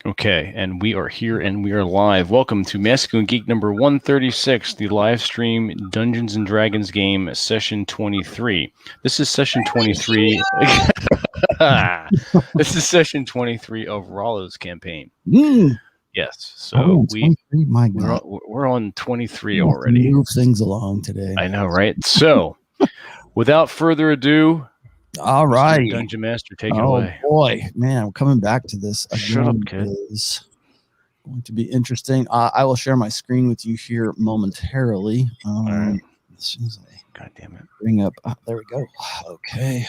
Okay, and we are here and we are live. Welcome to Masculine Geek number 136, the live stream Dungeons and Dragons game session 23. This is session 23. This is session 23 of Rollo's campaign. Yes, so we're on 23 already. Move things along today. I know, right? So, without further ado, all right, Dungeon Master, take it away. Oh boy, man, I'm coming back to this again. Shut up, kid. Is going to be interesting. I will share my screen with you here momentarily. All right. As soon as I God damn it. bring up, there we go. Okay.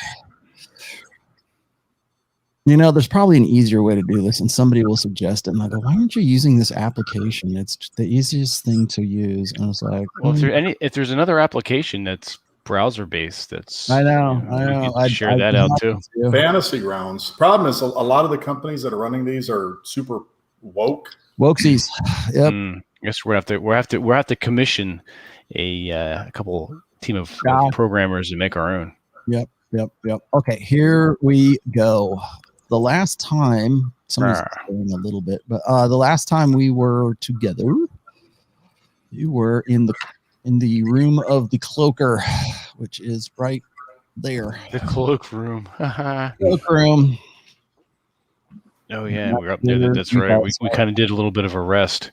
You know, there's probably an easier way to do this, and somebody will suggest it. And I go, why aren't you using this application? It's the easiest thing to use. And I was like, well, if there's another application that's browser based, that's I know. I'd share that out too. Fantasy rounds. Problem is, a lot of the companies that are running these are super wokesies. Yep. I guess we'll have to commission a couple team of programmers and make our own. Yep. Okay, here we go. The last time, somebody's going a little bit, but the last time we were together, you were in the room of the cloaker, which is right there. The cloak room. Cloak room. Oh yeah, we're up there. That's right. We kind of did a little bit of a rest.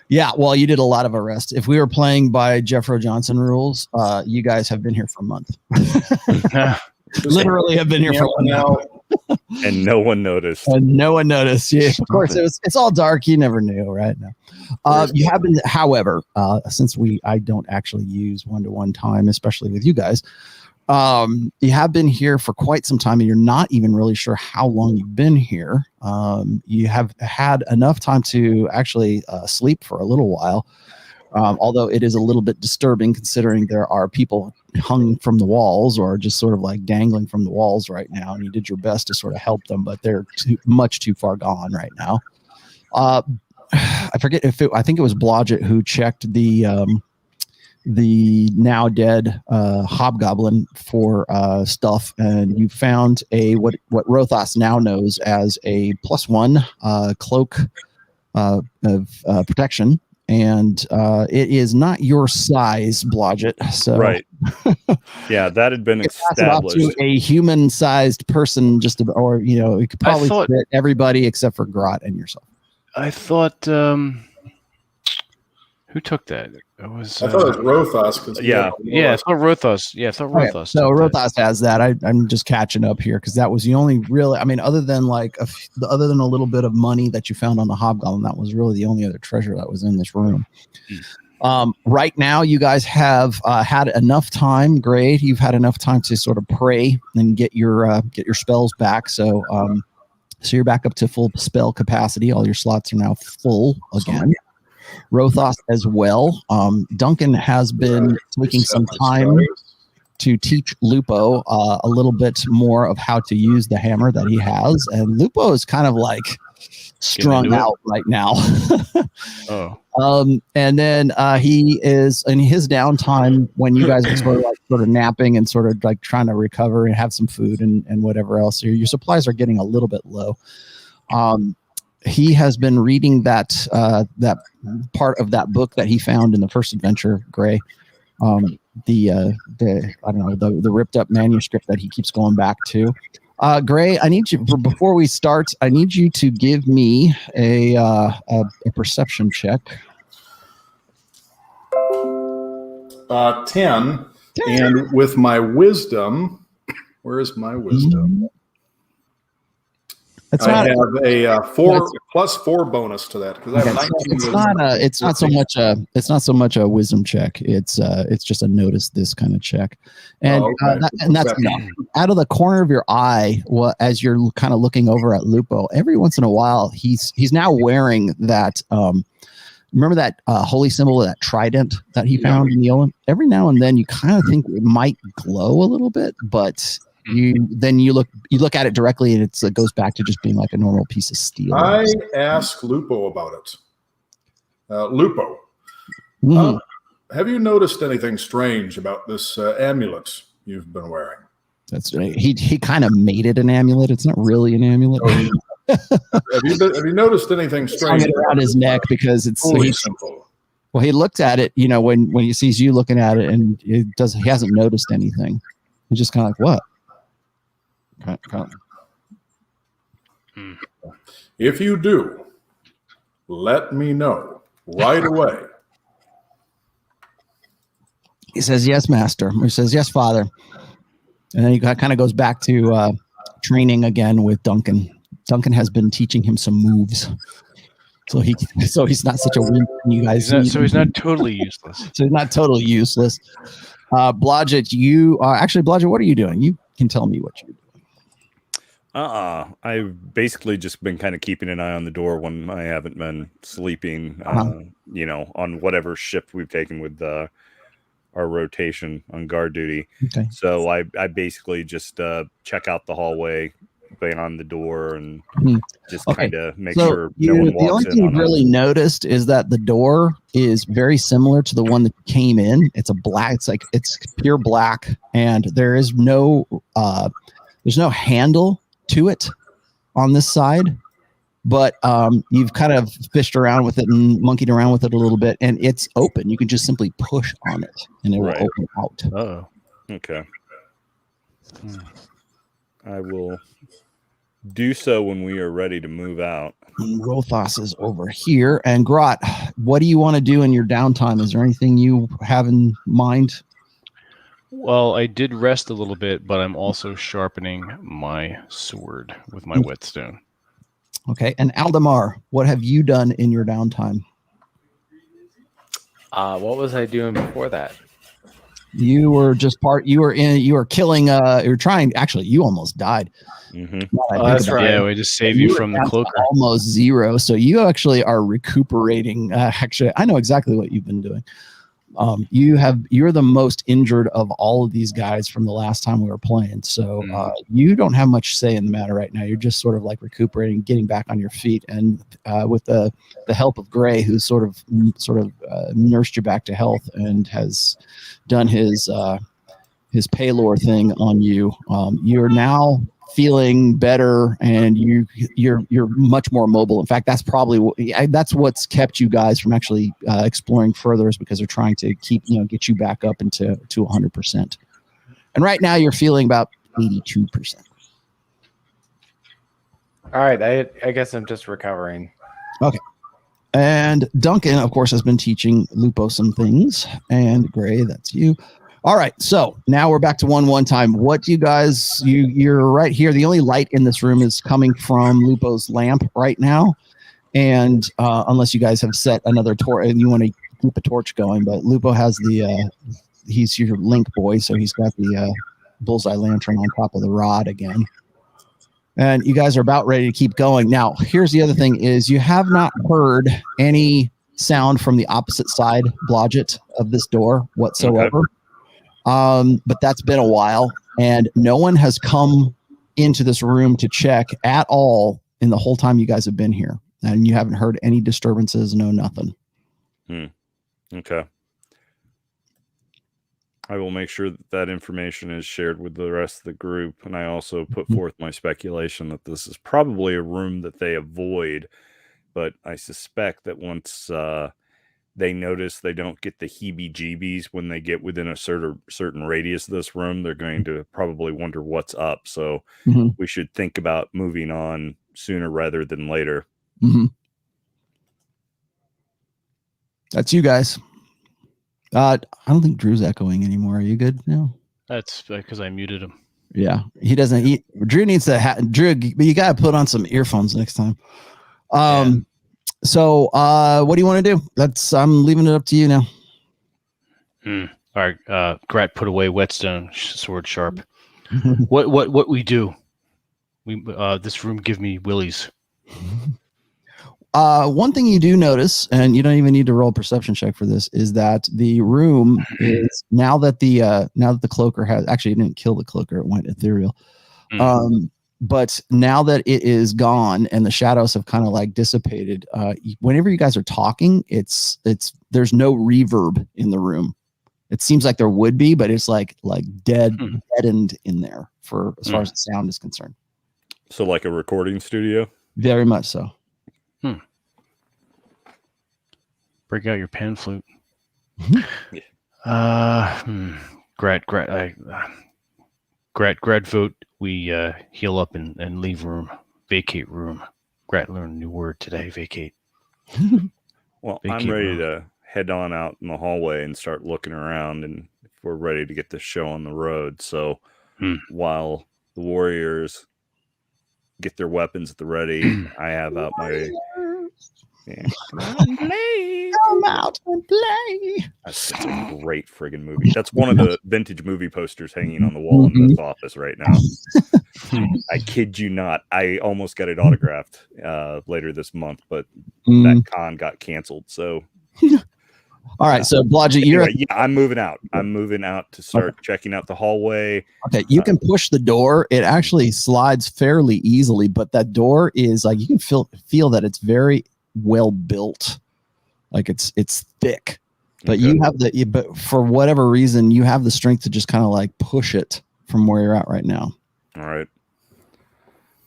Yeah, well, you did a lot of a rest. If we were playing by Jeffro Johnson rules, you guys have been here for a month. Literally have been here for a month. And no one noticed. Yeah, of course, it's all dark. You never knew, right? No. You have been, however, since I don't actually use one-to-one time, especially with you guys, you have been here for quite some time, and you're not even really sure how long you've been here. You have had enough time to actually sleep for a little while, although it is a little bit disturbing considering there are people hung from the walls or just sort of like dangling from the walls right now, and you did your best to sort of help them, but they're much too far gone right now. I forget I think it was Blodgett who checked the now dead hobgoblin for stuff, and you found what Rothos now knows as a +1 cloak of protection. And it is not your size, Blodgett. So right, yeah, that had been established. Pass it off to a human-sized person, or you could probably fit everybody except for Grot and yourself. I thought, who took that? I thought it was Rothos. Yeah, I thought Rothos. Yeah, I thought Rothos. Right. So Rothos has that. I'm just catching up here because that was the only really. I mean, other than a little bit of money that you found on the hobgoblin, that was really the only other treasure that was in this room. Right now, you guys have had enough time. Great, you've had enough time to sort of pray and get your spells back. So you're back up to full spell capacity. All your slots are now full again. Rothos as well. Duncan has been taking some time to teach Lupo a little bit more of how to use the hammer that he has, and Lupo is kind of like strung out right now. And then he is in his downtime when you guys are sort of napping and sort of like trying to recover and have some food and whatever else. Your supplies are getting a little bit low. He has been reading that part of that book that he found in the first adventure, Gray. The ripped up manuscript that he keeps going back to. Gray, I need you before we start. I need you to give me a perception check. 10, and with my wisdom, where is my wisdom? I have a 4+4 bonus to that because I have 19. It's not so much a wisdom check. It's just a notice this kind of check, and that's enough. Out of the corner of your eye, as you're kind of looking over at Lupo, every once in a while he's now wearing that. Remember that holy symbol, that trident that he found in the Olymp? Every now and then you kind of think it might glow a little bit, but you look at it directly and it goes back to just being like a normal piece of steel. I asked Lupo about it. Lupo, have you noticed anything strange about this amulet you've been wearing? That's right. He kind of made it an amulet. It's not really an amulet. Have you noticed anything strange? Hung it around his neck because it's Holy simple. Well, he looked at it, when he sees you looking at it, and he hasn't noticed anything. He's just kind of like, what? Kind of. If you do, let me know right away. He says, yes, master. He says, yes, father. And then he kind of goes back to training again with Duncan. Duncan has been teaching him some moves. So he's not such a weak. You guys. He's not totally useless. So he's not totally useless. Blodgett, Blodgett, what are you doing? You can tell me what you're doing. I've basically just been kind of keeping an eye on the door when I haven't been sleeping, on whatever shift we've taken with our rotation on guard duty. Okay. So I basically just check out the hallway beyond the door and just kind of make sure no one walks in. The only thing you've really noticed is that the door is very similar to the one that came in. It's it's pure black, and there's no handle to it on this side, but you've kind of fished around with it and monkeyed around with it a little bit, and it's open. You can just simply push on it and it will open out. Oh, okay. I will do so when we are ready to move out. And Rothos is over here. And Grot, what do you want to do in your downtime? Is there anything you have in mind? Well, I did rest a little bit, but I'm also sharpening my sword with my whetstone. Okay. And Aldemar, what have you done in your downtime? What was I doing before that? You were killing, you almost died. Mm-hmm. That's right. Yeah, we just saved you from the cloaker. Almost zero. So you actually are recuperating. Actually, I know exactly what you've been doing. You're the most injured of all of these guys from the last time we were playing. So you don't have much say in the matter right now. You're just sort of like recuperating, getting back on your feet, and with the help of Gray, who's sort of nursed you back to health and has done his Paylor thing on you. You're now feeling better, and you're much more mobile. In fact, that's probably that's what's kept you guys from actually exploring further, is because they're trying to get you back up to 100%. And right now you're feeling about 82%. All right, I guess I'm just recovering. Okay. And Duncan, of course, has been teaching Lupo some things, and Gray, that's you. All right, so now we're back to 1-1 time. What do you guys? You're right here. The only light in this room is coming from Lupo's lamp right now, and unless you guys have set another torch and you want to keep a torch going, but Lupo has he's your link boy, so he's got the bullseye lantern on top of the rod again. And you guys are about ready to keep going. Now, here's the other thing: is you have not heard any sound from the opposite side, Blodgett, of this door whatsoever. Okay. But that's been a while, and no one has come into this room to check at all in the whole time you guys have been here, and you haven't heard any disturbances, no nothing. Okay. I will make sure that information is shared with the rest of the group, and I also put forth my speculation that this is probably a room that they avoid, but I suspect that once they notice they don't get the heebie-jeebies when they get within a certain radius of this room, they're going to probably wonder what's up. So we should think about moving on sooner rather than later. That's you guys. I don't think Drew's echoing anymore. Are you good now? That's because I muted him. Yeah, he doesn't. Drew needs to. Drew, but you got to put on some earphones next time. So, what do you want to do? I'm leaving it up to you now. All right, Grat, put away whetstone, sword sharp. What we do? This room give me willies. One thing you do notice, and you don't even need to roll a perception check for this, is that the room is now that the cloaker has actually, it didn't kill the cloaker; it went ethereal. But now that it is gone and the shadows have kind of like dissipated, whenever you guys are talking, there's no reverb in the room. It seems like there would be, but it's like deadened in there for as far as the sound is concerned. So like a recording studio? Very much so. Break out your pan flute. Mhm. Grat vote. We heal up and leave room. Vacate room. Grat learned a new word today. Vacate. Well, Vacate I'm ready room. to head on out in the hallway and start looking around, and if we're ready to get this show on the road. So while the warriors get their weapons at the ready, I have out my come out and play. Come out and play. That's such a great friggin' movie. That's one of the vintage movie posters hanging on the wall in this office right now. I kid you not. I almost got it autographed later this month, but that con got canceled. So, all right. So, Blodgett, anyway, I'm moving out. I'm moving out to start checking out the hallway. Okay, you can push the door. It actually slides fairly easily, but that door is like you can feel that it's very well built. Like it's thick, but you have but for whatever reason, you have the strength to just kind of like push it from where you're at right now. All right.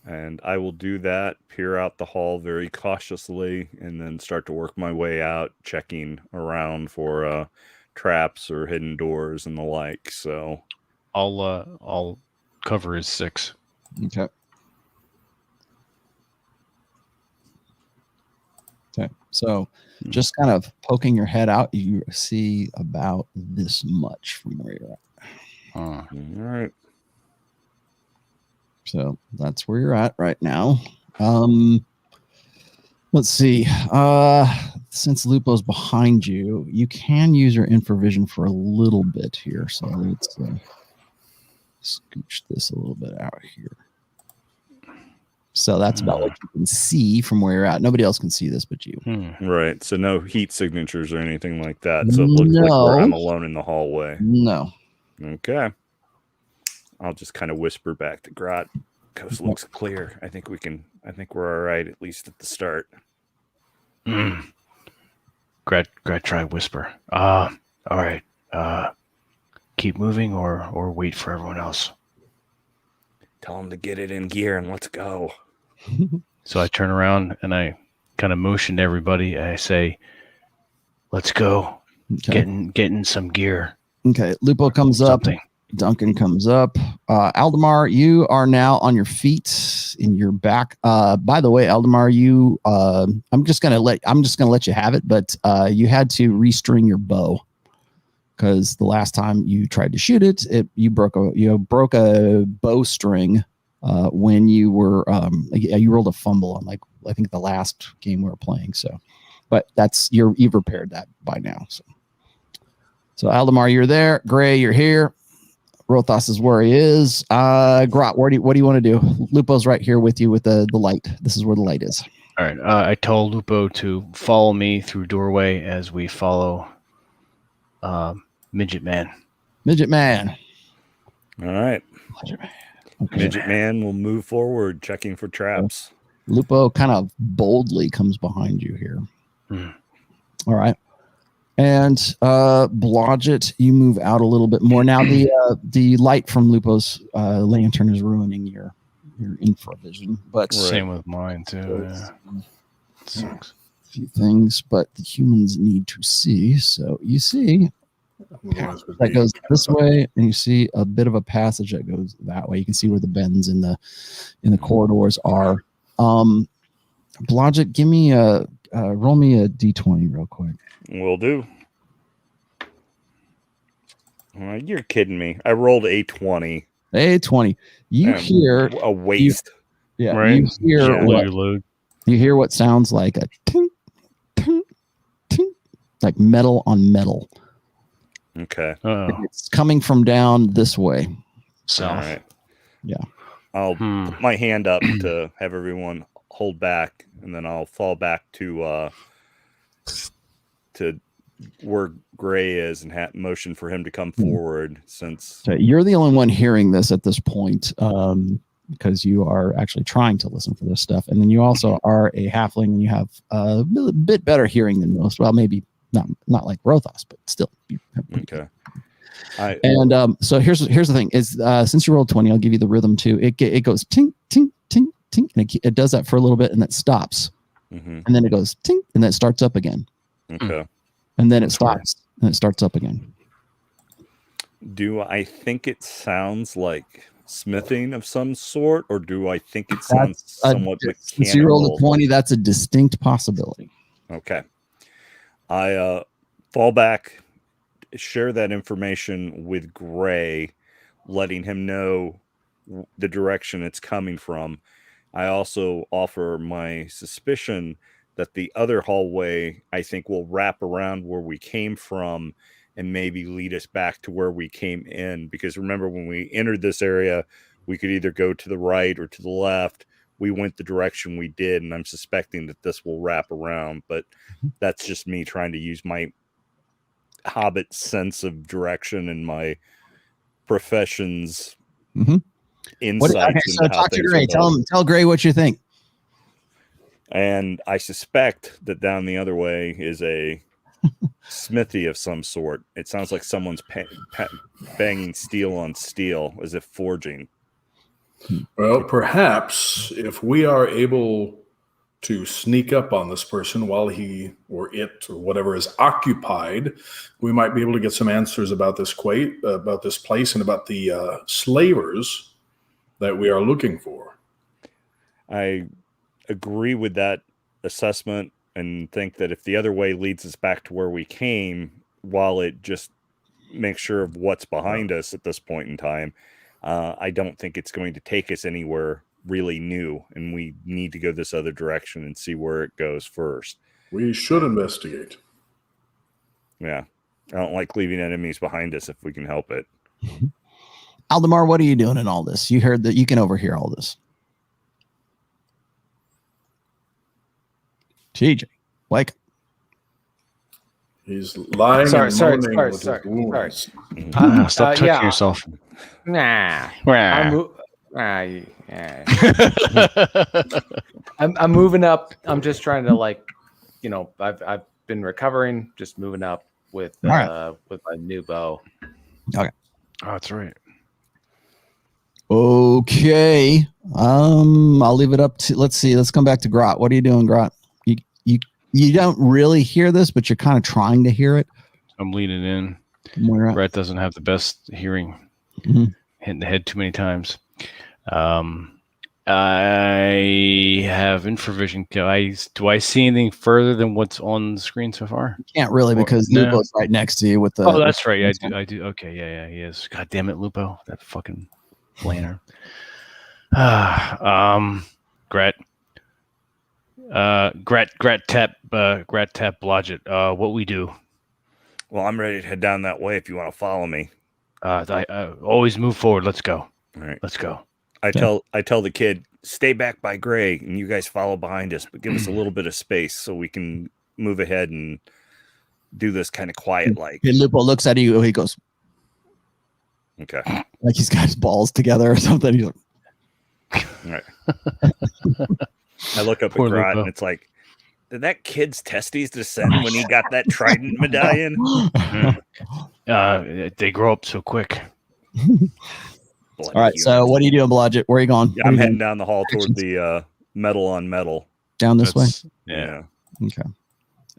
And I will do that, peer out the hall very cautiously, and then start to work my way out, checking around for traps or hidden doors and the like. So I'll cover his 6. Okay. Okay. So just kind of poking your head out, you see about this much from where you're at. All right. So that's where you're at right now. Let's see. Since Lupo's behind you, you can use your infravision for a little bit here. So let's scooch this a little bit out here. So that's about what you can see from where you're at. Nobody else can see this but you. Right. So no heat signatures or anything like that. So it looks like I'm alone in the hallway. No. Okay. I'll just kind of whisper back to Grat. Coast looks clear. I think we're all right, at least at the start. Grat, try whisper. All right. Keep moving or wait for everyone else. Tell them to get it in gear and let's go. So I turn around and I kind of motion to everybody. I say, let's go. Okay. Getting some gear. Okay. Lupo comes up. Duncan comes up. Aldemar, you are now on your feet in your back. By the way, Aldemar, you I'm just gonna let you have it, but you had to restring your bow because the last time you tried to shoot it, you broke a bowstring when you were you rolled a fumble on like I think the last game we were playing. So, but you've repaired that by now. So Aldemar, you're there. Gray, you're here. Rothos is where he is. Grot, what do you want to do? Lupo's right here with you with the light. This is where the light is. All right. I told Lupo to follow me through doorway as we follow Midget Man. Midget Man. All right. Okay. Midget Man will move forward, checking for traps. Lupo kind of boldly comes behind you here. All right. And Blodgett, you move out a little bit more. Now the light from Lupo's lantern is ruining your infravision. But same with mine too. Sucks. A few things, but the humans need to see. So you see that goes this way, and you see a bit of a passage that goes that way. You can see where the bends in the corridors are. Blodgett, give me roll me a d20 real quick. Will do. You're kidding me. I rolled a 20. A20. You hear a waste. Right? You hear what sounds like a tink, tink, tink, like metal on metal. Okay. It's coming from down this way. South. All right. Yeah. I'll put my hand up to have everyone hold back, and then I'll fall back to where Gray is and motion for him to come forward. Since you're the only one hearing this at this point, because you are actually trying to listen for this stuff, and then you also are a halfling and you have a bit better hearing than most. Well, maybe not like Rothos, but still. Okay. So here's the thing: is since you rolled 20, I'll give you the rhythm too. It goes tink tink tink tink, and it does that for a little bit, and it stops, Mm-hmm. and then it goes tink, and then it starts up again, Okay. and then it stops, and it starts up again. Do I think it sounds like smithing of some sort, or do I think it sounds somewhat Since you rolled a mechanical? 20, that's a distinct possibility. Okay. I fall back, share that information with Gray, letting him know the direction it's coming from. I also offer my suspicion that the other hallway, I think, will wrap around where we came from and maybe lead us back to where we came in. Because remember, when we entered this area, we could either go to the right or to the left. We went the direction we did, and I'm suspecting that this will wrap around. But that's just me trying to use my Hobbit sense of direction and my profession's insights into how talk to things Gray. are done. Tell Gray what you think. And I suspect that down the other way is a smithy of some sort. It sounds like someone's banging steel on steel as if forging. Well, perhaps if we are able to sneak up on this person while he or it or whatever is occupied, we might be able to get some answers about this place and about the slavers that we are looking for. I agree with that assessment and think that if the other way leads us back to where we came, while it just makes sure of what's behind us at this point in time, I don't think it's going to take us anywhere really new, and we need to go this other direction and see where it goes first. We should investigate. Yeah. I don't like leaving enemies behind us if we can help it. Aldemar, what are you doing in all this? You heard that you can overhear all this. TJ, wake. He's lying Sorry, and sorry, moaning sorry, with sorry, his wounds. Stop touching yeah. yourself. Nah. Rah. Yeah. I'm moving up. I'm just trying to I've been recovering, just moving up with my new bow. Okay. Oh, that's right. Okay. I'll leave it up to, let's see. Let's come back to Grot. What are you doing, Grot? You don't really hear this, but you're kind of trying to hear it. I'm leaning in. Where Brett doesn't have the best hearing. Mhm. Hitting the head too many times. I have infravision. Do I see anything further than what's on the screen so far? Can't really because No. Lupo's right next to you with the. Oh, that's right. I do. Okay, yeah, he is. God damn it, Lupo, that fucking flanner. Grat tap Blodgett. What we do? Well, I'm ready to head down that way if you want to follow me. I always move forward. Let's go. All right. Let's go. I tell the kid, stay back by Gray, and you guys follow behind us, but give us a little bit of space so we can move ahead and do this kind of quiet like. And Lupo looks at you. He goes, Okay. like he's got his balls together or something. He's like, All right. I look up at Poor Grot, Lupo. and it's like, did that kid's testes descend when he got that trident medallion? They grow up so quick. Bloody all right. So humans. what are you doing, Blodgett? Where are you going? Yeah, Where I'm you heading going? down the hall toward the metal on metal. Down this way. Yeah. Okay.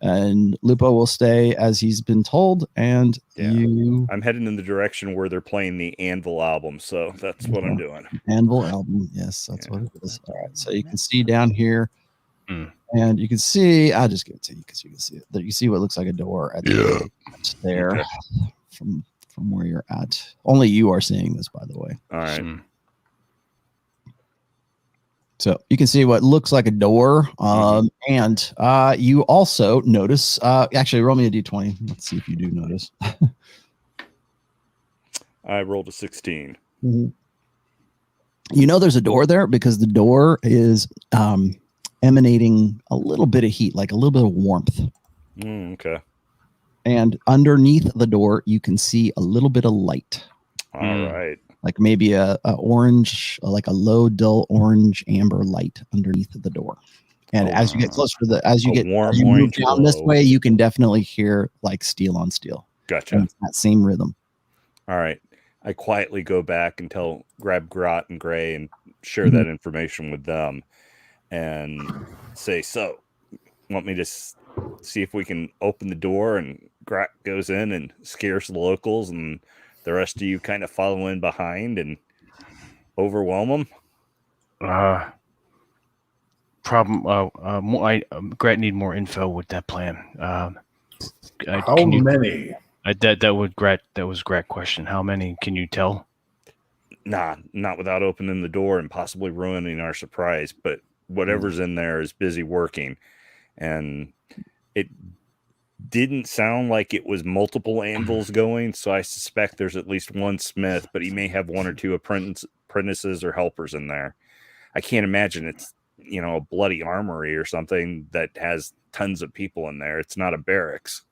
And Lupo will stay as he's been told, and Yeah. you I'm heading in the direction where they're playing the Anvil album, so that's what I'm doing. Anvil album. Yes, that's what it is. All right. So you can see down here, Mm. and you can see. I'll just give it to you because you can see it. You see what looks like a door at the end there Okay. from where you're at. Only you are seeing this, by the way. All right. Mm. So you can see what looks like a door. And you also notice, actually roll me a D20. Let's see if you do notice. I rolled a 16. You know there's a door there because the door is emanating a little bit of heat, like a little bit of warmth. Okay. And underneath the door, you can see a little bit of light, All Mm. right. like maybe a orange, like a low, dull orange amber light underneath the door. And as you get closer to as you move orange down this glow. way, you can definitely hear like steel on steel. Gotcha. And it's that same rhythm. All right. I quietly go back and grab Grot and Gray and share that information with them and say, so, want me to see if we can open the door? And Grot goes in and scares the locals, and the rest of you kind of follow in behind and overwhelm them. Grat need more info with that plan. How many? That was Grat question. How many can you tell? Nah, not without opening the door and possibly ruining our surprise. But whatever's in there is busy working, and it didn't sound like it was multiple anvils going. So I suspect there's at least one smith, but he may have one or two apprentices or helpers in there. I can't imagine it's a bloody armory or something that has tons of people in there. It's not a barracks.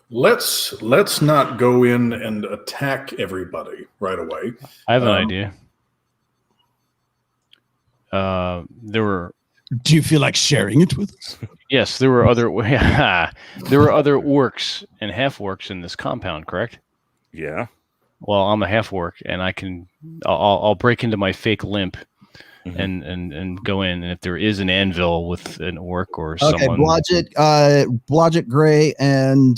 Let's not go in and attack everybody right away. I have an idea. Do you feel like sharing it with us? Yes, there were other orcs and half-orcs in this compound, correct? Yeah. Well, I'm a half-orc, and I'll break into my fake limp and go in, and if there is an anvil with an orc or someone... Blodgett, Gray, and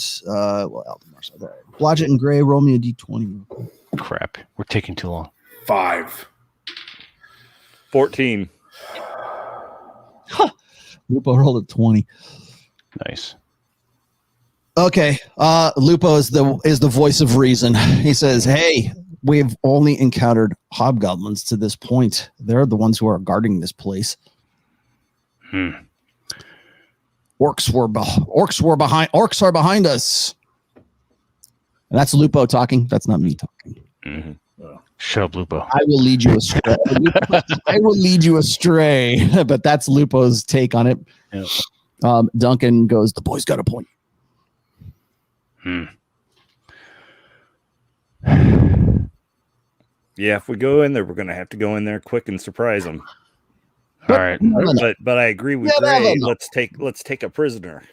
Blodgett and Gray, roll me a d20. Crap, we're taking too long. 5. 14. Lupo rolled a 20. Nice. Okay, Lupo is the voice of reason. He says, "Hey, we've only encountered hobgoblins to this point. They're the ones who are guarding this place. Orcs are behind us." And that's Lupo talking. That's not me talking. Shut up, Lupo. I will lead you astray. I will lead you astray. But that's Lupo's take on it. Yeah. Duncan goes, "The boy's got a point." Yeah, if we go in there, we're going to have to go in there quick and surprise them. All right. But I agree with Gray. Let's take a prisoner.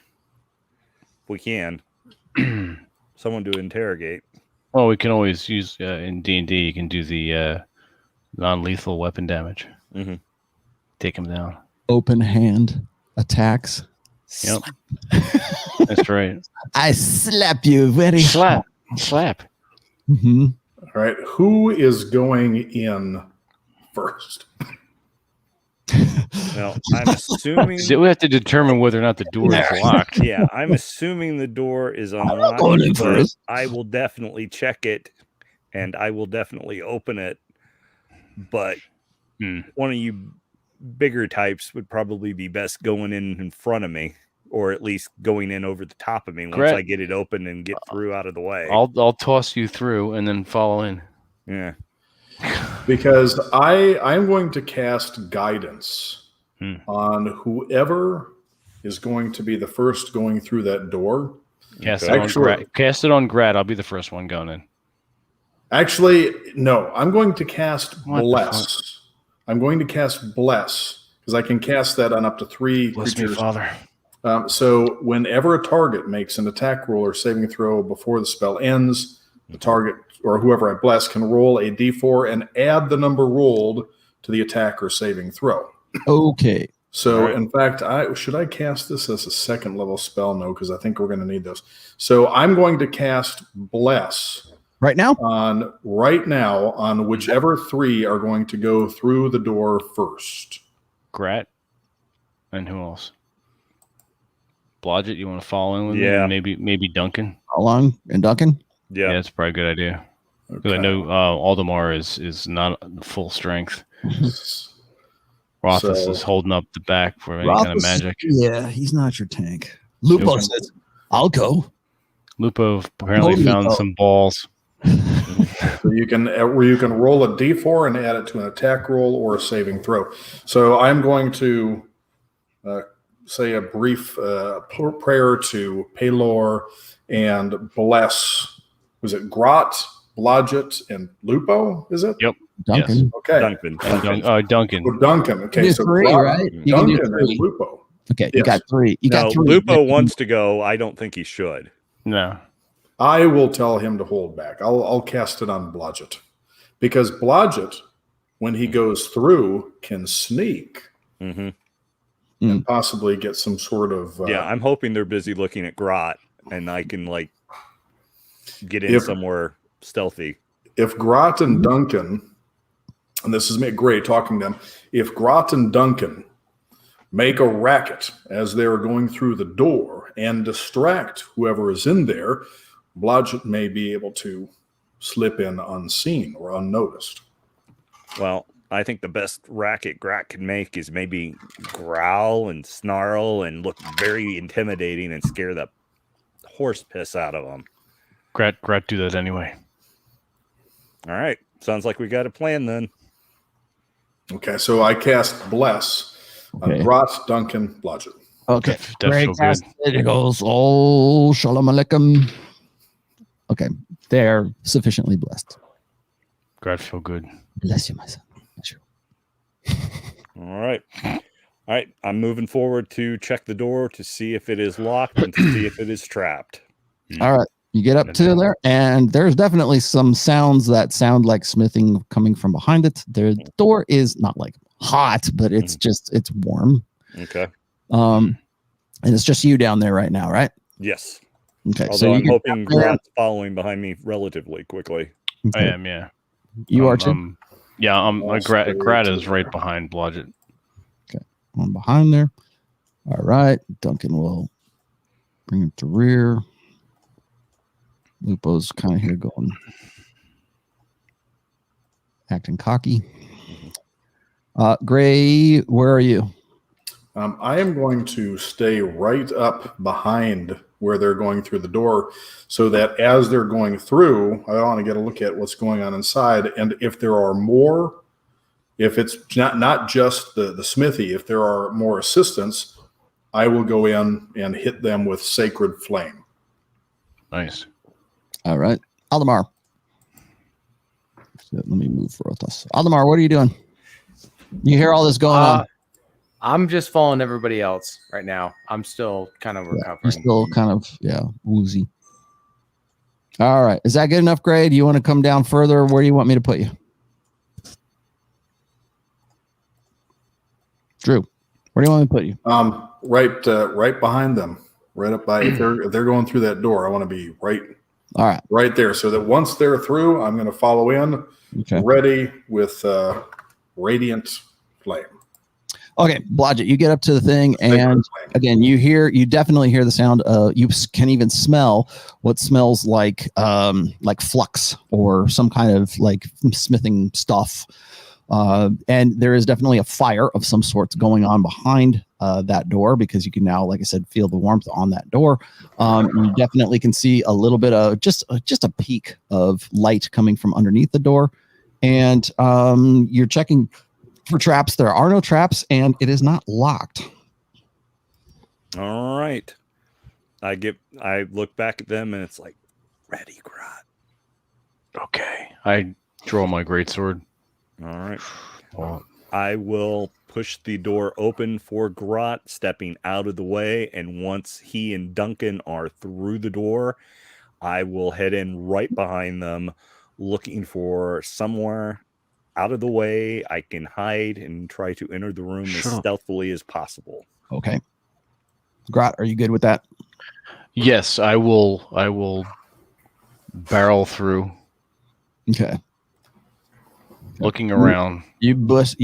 If we can. Someone to interrogate. Well, we can always use in D&D. You can do the non-lethal weapon damage. Take him down. Open hand attacks. Yep. That's right. I slap you very slap. Mm-hmm. All right. Who is going in first? Well, I'm assuming we have to determine whether or not the door is locked. Yeah, I'm assuming the door is unlocked. But I will definitely check it, and I will definitely open it. But one of you bigger types would probably be best going in front of me, or at least going in over the top of me once I get it open and get through out of the way. I'll toss you through and then follow in. Yeah. Because I'm going to cast guidance on whoever is going to be the first going through that door. Cast it on Grat. I'll be the first one going in. Actually, no. I'm going to cast Bless. I'm going to cast Bless because I can cast that on up to 3 Bless creatures. Me, Father. So whenever a target makes an attack roll or saving throw before the spell ends, the target or whoever I bless can roll a d4 and add the number rolled to the attack or saving throw. Okay. So, in fact, should I cast this as a 2nd level spell? No, because I think we're going to need those. So I'm going to cast Bless right now on whichever 3 are going to go through the door first. Grat. And who else? Blodgett, you want to follow in with me? Maybe Duncan. Along and Duncan? Yeah, that's probably a good idea. Because I know Aldemar is not full strength. Rothus is holding up the back for any kind of magic. Yeah, he's not your tank. Lupo says, "I'll go." Lupo apparently found some balls. So you can roll a d4 and add it to an attack roll or a saving throw. So I'm going to say a brief prayer to Pelor and bless. Was it Grot, Blodgett, and Lupo? Is it? Yep. Duncan. Yes. Okay. Duncan. Duncan. Oh, Duncan. Okay. You So 3, Grot, right? You Duncan can do 3. and Lupo. Okay. You got 3. You got 3. Lupo wants to go. I don't think he should. No. I will tell him to hold back. I'll cast it on Blodgett, because Blodgett, when he goes through, can sneak and possibly get some sort of. Yeah, I'm hoping they're busy looking at Grot, and I can like get in somewhere stealthy. If Grot and Duncan, and this is great talking to them, if Grot and Duncan make a racket as they're going through the door and distract whoever is in there, Blodgett may be able to slip in unseen or unnoticed. Well, I think the best racket Grot can make is maybe growl and snarl and look very intimidating and scare the horse piss out of them. Grat do that anyway. All right. Sounds like we got a plan then. Okay, so I cast Bless on Grot, Duncan, Blodgett. Okay. That feel good. It goes, oh, shalom alaikum. Okay. They're sufficiently blessed. Grat feel good. Bless you, my son. Bless you. All right. All right. I'm moving forward to check the door to see if it is locked and to see if it is trapped. All right. You get up to there, and there's definitely some sounds that sound like smithing coming from behind it. The door is not like hot, but it's just, it's warm. Okay. And it's just you down there right now, right? Yes. Okay. Although so I'm hoping Grot's following behind me relatively quickly. Okay. I am, yeah. You are too? Yeah, Grat is right behind Blodgett. Okay. One behind there. All right. Duncan will bring it to rear. Lupo's kind of here going, acting cocky. Gray, where are you? I am going to stay right up behind where they're going through the door, so that as they're going through, I want to get a look at what's going on inside. And if there are more, if it's not just the smithy, if there are more assistants, I will go in and hit them with Sacred Flame. Nice. All right. Aldemar. Let me move for us. Aldemar, what are you doing? You hear all this going on? I'm just following everybody else right now. I'm still kind of recovering. You're still kind of, woozy. All right. Is that good enough, Gray? Do you want to come down further? Where do you want me to put you? Drew, where do you want me to put you? Right behind them. Right up by, if they're going through that door, I want to be right there, so that once they're through, I'm going to follow in, ready with Radiant Flame. Okay, Blodgett, you get up to the thing, and again, you definitely hear the sound. You can even smell what smells like flux or some kind of like smithing stuff. And there is definitely a fire of some sort going on behind that door, because you can now, like I said, feel the warmth on that door. You definitely can see a little bit of just a peak of light coming from underneath the door. And you're checking for traps. There are no traps, and it is not locked. All right. I look back at them, and it's like, ready, Grot. Okay. I draw my greatsword. All right. Well, I will push the door open for Grot, stepping out of the way. And once he and Duncan are through the door, I will head in right behind them, looking for somewhere out of the way I can hide and try to enter the room as stealthily as possible. Okay. Grot, are you good with that? Yes, I will barrel through. Okay. Looking around. You bust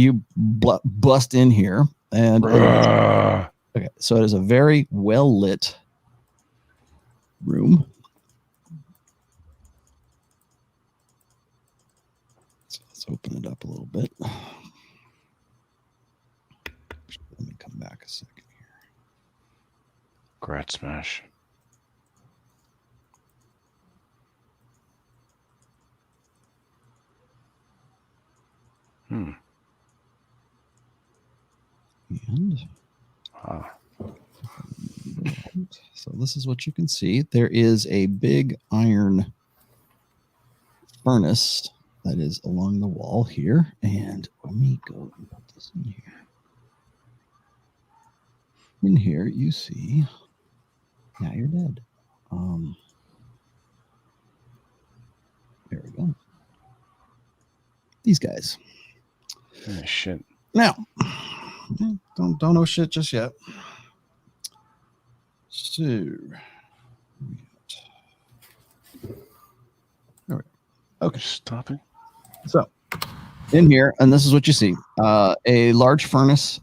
in here, and okay, so it is a very well lit room. So let's open it up a little bit. Let me come back a second here. Grat smash. And so this is what you can see. There is a big iron furnace that is along the wall here. And let me go and put this in here. In here, you see. Now you're dead. these guys. Oh, shit. Now, don't know shit just yet. So, okay, Stop it. so in here, and this is what you see: a large furnace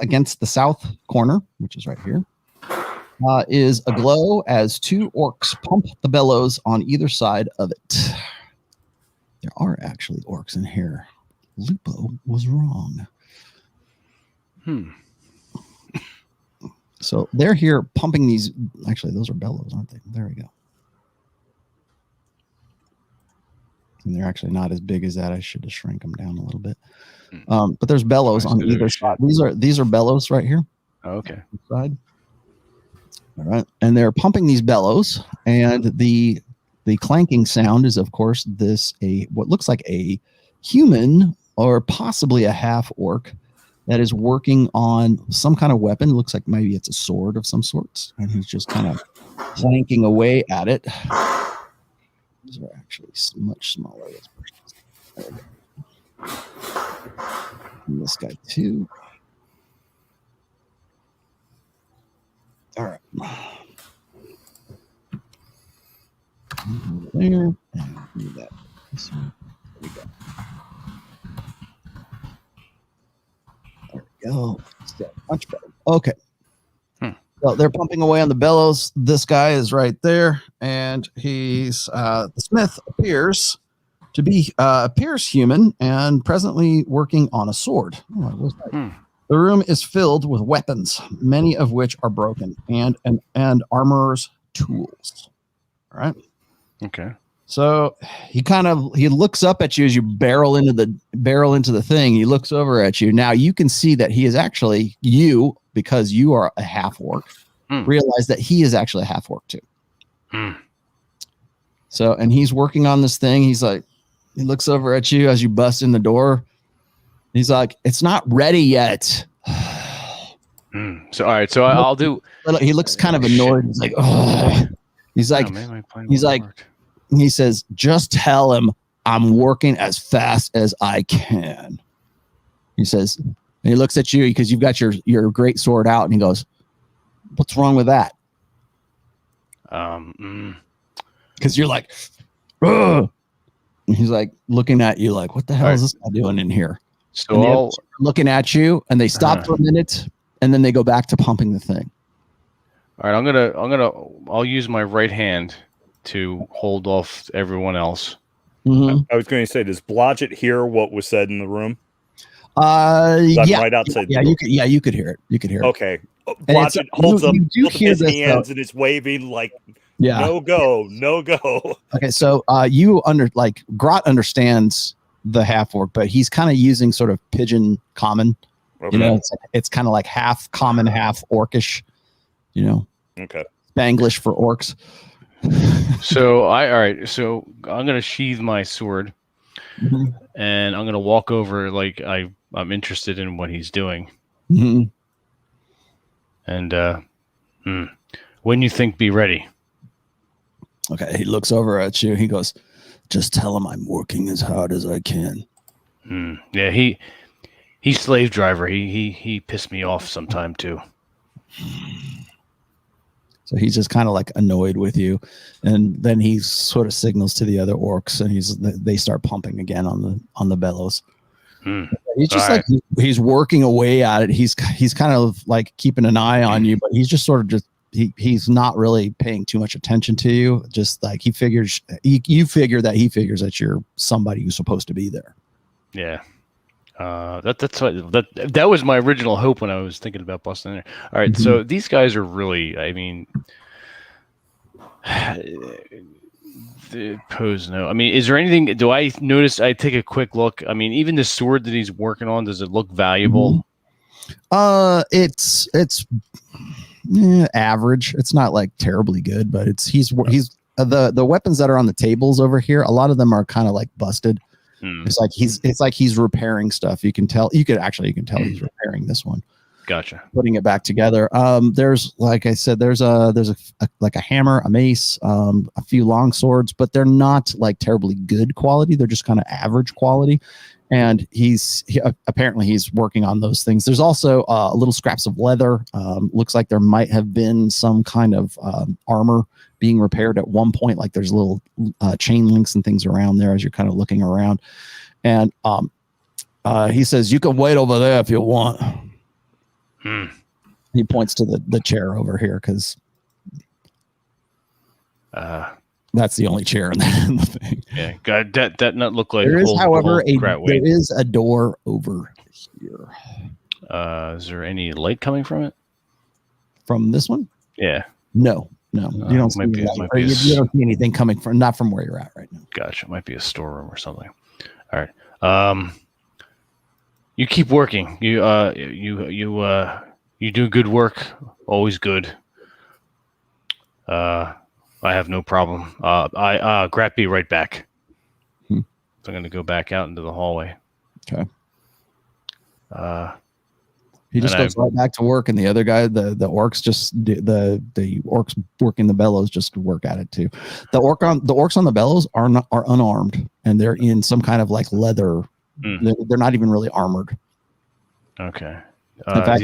against the south corner, which is right here, is aglow as two orcs pump the bellows on either side of it. There are actually orcs in here. Lupo was wrong. So they're here pumping these. Actually, those are bellows, aren't they? There we go. And they're actually not as big as that. I should have shrank them down a little bit. But there's bellows on either side. These are bellows right here. Oh, okay. Side. All right, and they're pumping these bellows, and the clanking sound is, of course, what looks like a human or possibly a half orc that is working on some kind of weapon. It looks like maybe it's a sword of some sorts, and he's just kind of clanking away at it. These are actually much smaller. There we go. And this guy too. All right. There. And do that. There we go. There we go. Much better. Okay. So they're pumping away on the bellows. This guy is right there, and he's the smith appears human and presently working on a sword. The room is filled with weapons, many of which are broken, and armorer's tools. All right. Okay. So he looks up at you as you barrel into the thing. He looks over at you. Now you can see that he is actually you, because you are a half orc. Realize that he is actually a half orc too. So, and he's working on this thing. He looks over at you as you bust in the door. He's like, "It's not ready yet." So, all right. So I'll do. He looks kind of annoyed. He's like, "Oh." He says, "Just tell him I'm working as fast as I can." He says, and he looks at you because you've got your great sword out, and he goes, "What's wrong with that?" Because you're like, ugh. And he's like looking at you like, "What the hell is this guy doing in here?" So looking at you, and they stop for a minute, and then they go back to pumping the thing. All right, I'll use my right hand to hold off everyone else. I was going to say, does Blodgett hear what was said in the room? Yeah, right outside. Yeah, you could hear it. You could hear it. Okay. Blodgett holds up his hands and is waving like, no go. Okay, so Grot understands the half orc, but he's kind of using sort of pidgin common. Okay. You know, it's kind of like half common, half orcish. You know. Okay. Spanglish for orcs. So So I'm gonna sheathe my sword, and I'm gonna walk over like I'm interested in what he's doing. And when you think be ready. Okay, he looks over at you. He goes, "Just tell him I'm working as hard as I can." Yeah, he's slave driver. He pissed me off sometime too. So he's just kind of like annoyed with you, and then he sort of signals to the other orcs, and they start pumping again on the bellows. He's just he's working away at it. He's kind of like keeping an eye on you, but he's just sort of he's not really paying too much attention to you. Just like you figure that you're somebody who's supposed to be there. Yeah. That was my original hope when I was thinking about busting in there. All right, so these guys are really, I mean, the pose no. I mean, is there anything? Do I notice? I take a quick look. I mean, even the sword that he's working on, does it look valuable? It's average. It's not like terribly good, but he's the weapons that are on the tables over here. A lot of them are kind of like busted. It's like he's repairing stuff. You can tell he's repairing this one. Gotcha. Putting it back together. There's, like I said, there's a like a hammer, a mace, a few long swords, but they're not like terribly good quality. They're just kind of average quality. And apparently he's working on those things. There's also little scraps of leather. Looks like there might have been some kind of armor being repaired at one point. Like there's little chain links and things around there as you're kind of looking around. And he says, "You can wait over there if you want." He points to the chair over here because that's the only chair in the thing. Yeah, God, that not look like. There is, however, there is a door over here. Is there any light coming from it? From this one? Yeah. No. You don't see any light. You don't see anything coming from, not from where you're at right now. Gotcha. It might be a storeroom or something. All right. You keep working. You do good work. Always good. I have no problem. Grat be right back. So I'm going to go back out into the hallway. Okay. He just goes right back to work, and the other guy, the orcs, the orcs working the bellows just work at it too. The orcs on the bellows are unarmed, and they're in some kind of like leather. They're not even really armored. Okay. In fact,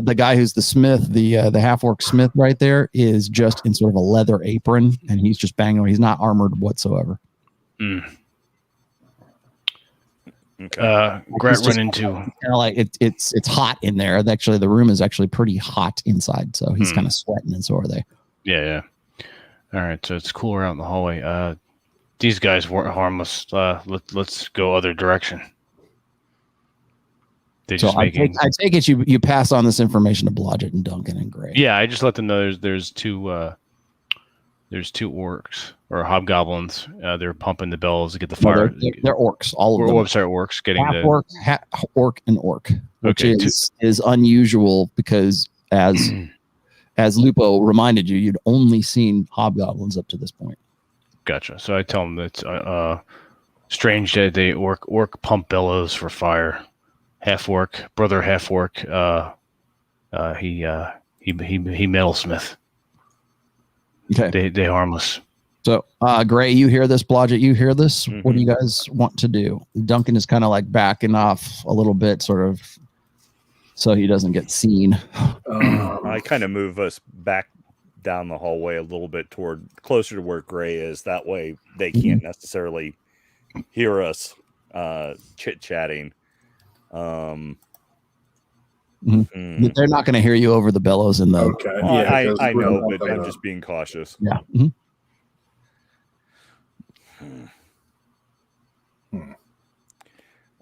the guy who's the smith, the half orc smith right there, is just in sort of a leather apron, and he's just banging away. He's not armored whatsoever. Okay. Grat run into kind of like it's hot in there. Actually, the room is actually pretty hot inside, so he's kind of sweating, and so are they. Yeah. All right, so it's cooler out in the hallway. These guys weren't harmless. Let's go other direction. So I take it you pass on this information to Blodgett and Duncan and Gray. Yeah, I just let them know there's two orcs or hobgoblins. They're pumping the bells to get the fire. They're orcs. All of them. Orcs getting half orc and orc, which is unusual because as Lupo reminded you, you'd only seen hobgoblins up to this point. Gotcha. So I tell them that strange that they orc pump bellows for fire. Half orc, brother half orc. He metalsmith. Okay. They harmless. So Gray, you hear this? Blodgett, you hear this? What do you guys want to do? Duncan is kind of like backing off a little bit, sort of, so he doesn't get seen. I kind of move us back down the hallway a little bit closer to where Gray is. That way they can't necessarily hear us chit-chatting. They're not going to hear you over the bellows in the. Okay. Well, I know, but I'm just being cautious. Yeah.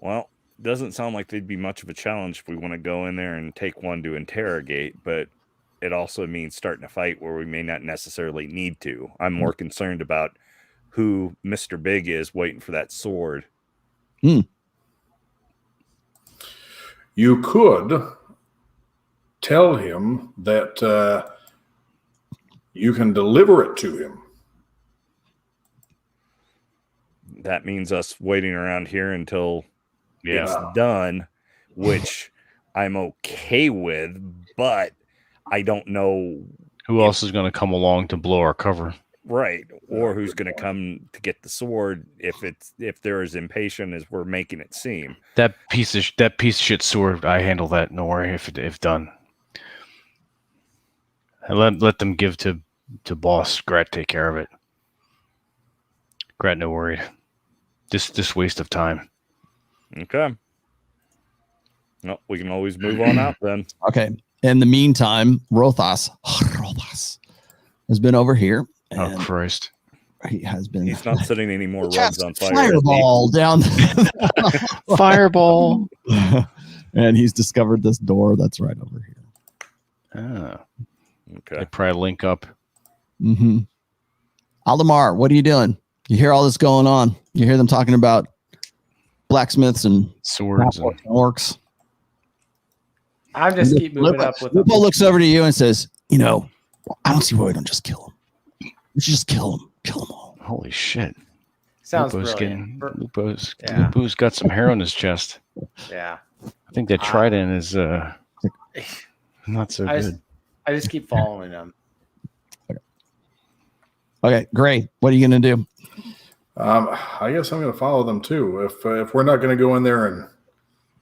Well, doesn't sound like they'd be much of a challenge if we want to go in there and take one to interrogate, but it also means starting a fight where we may not necessarily need to. I'm more concerned about who Mr. Big is waiting for that sword. You could tell him that you can deliver it to him. That means us waiting around here until it's done, which I'm okay with, but I don't know who else is going to come along to blow our cover. Right. Or who's going to come to get the sword if they're as impatient as we're making it seem. That piece of shit sword, I handle that. No worry if done. And let them give to boss. Grat take care of it. Grat, no worry. This waste of time. Okay. No, we can always move on out then. Okay. In the meantime, Rothas has been over here. Oh Christ! He has been. He's not setting any more rugs on fire. Fireball down there. Fireball. And he's discovered this door that's right over here. Oh. Okay. They probably link up. Aldemar, what are you doing? You hear all this going on. You hear them talking about blacksmiths and swords and orcs. I just keep moving up with Lupo looks over to you and says, I don't see why we don't just kill him. We should just kill them. Kill them all. Holy shit. Sounds brilliant. Lupo's got some hair on his chest. Yeah. I think that trident is Not so I good. just keep following them. Okay, Gray, what are you going to do? I guess I'm going to follow them too. If we're not going to go in there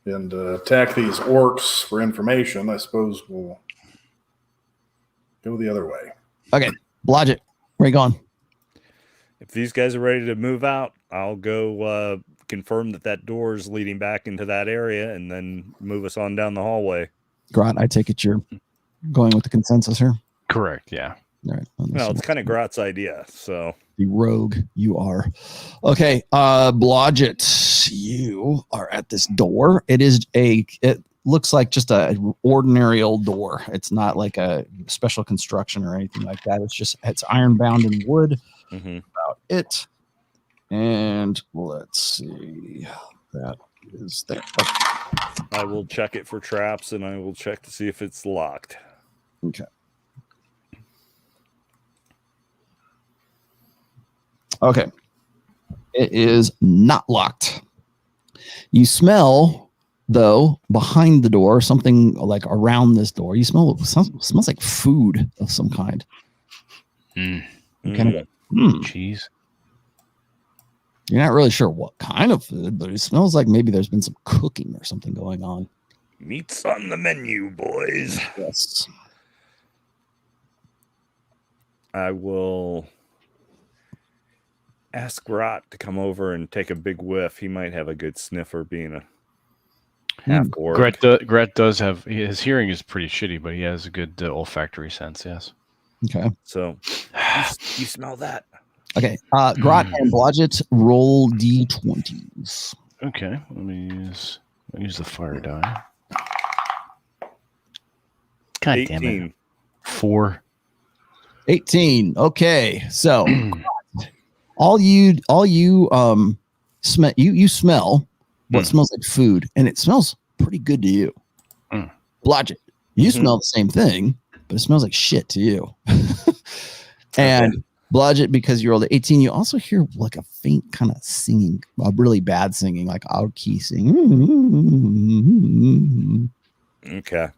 and attack these orcs for information, I suppose we'll go the other way. Okay, Blodgett, where are you going? If these guys are ready to move out, I'll go confirm that door is leading back into that area and then move us on down the hallway. Grot, I take it you're going with the consensus here? Correct. Yeah. All right. Well, it's kind of Grot's idea, so. The rogue you are. Okay, Blodgett, you are at this door. It looks like just a ordinary old door. It's not like a special construction or anything like that. It's iron bound in wood. Mm-hmm. About it. And let's see. That is there. I will check it for traps and I will check to see if it's locked. Okay. Okay. It is not locked. You smell, though, behind the door, something like around this door. You smells like food of some kind. Kind of cheese. You're not really sure what kind of food, but it smells like maybe there's been some cooking or something going on. Meat's on the menu, boys. Yes. I will ask Rot to come over and take a big whiff. He might have a good sniffer being a half orc. Gret does have, his hearing is pretty shitty, but he has a good olfactory sense, yes. Okay. So, you smell that? Okay. Grot and Blodgett, roll d20s. Okay. Let me use the fire die. God 18. damn it. 4. 18. Okay. So all you smell you smell what smells like food, and it smells pretty good to you. Blodgett, you smell the same thing, but it smells like shit to you. And Blodgett, because you rolled 18, you also hear like a faint kind of singing, a really bad singing, like odd key singing. Okay.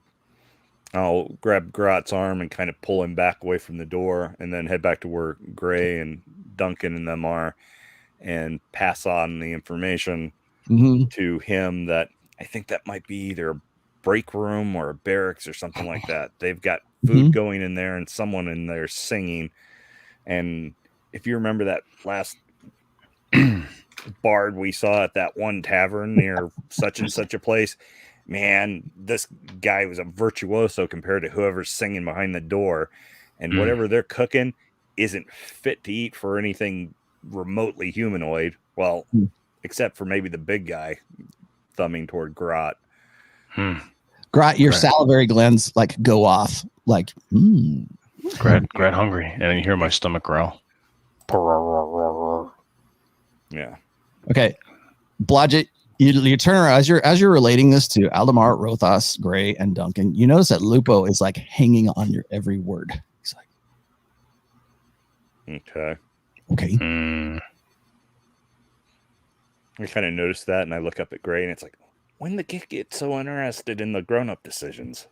I'll grab Grot's arm and kind of pull him back away from the door and then head back to where Gray and Duncan and them are and pass on the information to him that I think that might be either a break room or a barracks or something like that. They've got food going in there and someone in there singing. And if you remember that last bard we saw at that one tavern near such and such a place, man, this guy was a virtuoso compared to whoever's singing behind the door. And whatever they're cooking isn't fit to eat for anything remotely humanoid. Well, except for maybe the big guy thumbing toward Grot. Grot, your salivary glands like go off. Like, Grat hungry, and then you hear my stomach growl. Yeah. Okay, Blodgett, you turn around as you're relating this to Aldemar, Rothas, Gray, and Duncan. You notice that Lupo is like hanging on your every word. He's like, okay. I kind of noticed that, and I look up at Gray, and it's like, when the kid gets so interested in the grown-up decisions.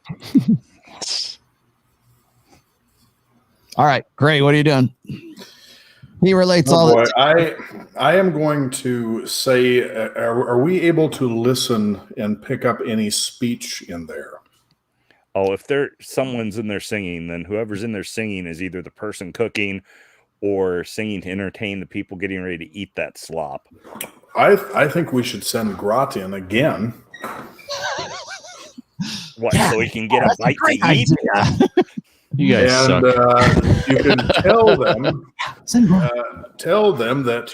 All right, Gray, what are you doing? He relates I am going to say, are we able to listen and pick up any speech in there? Oh, if someone's in there singing, then whoever's in there singing is either the person cooking or singing to entertain the people getting ready to eat that slop. I think we should send Grot in again. What, so he can get a bite to eat? You guys suck. You can tell them that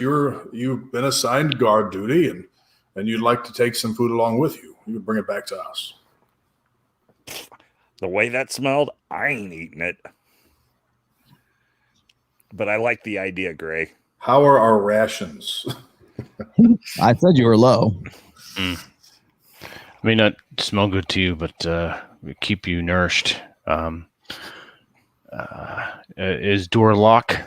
you've been assigned guard duty and you'd like to take some food along with you. You can bring it back to us. The way that smelled, I ain't eating it. But I like the idea, Gray. How are our rations? I said you were low. May not smell good to you, but keep you nourished. Is door locked?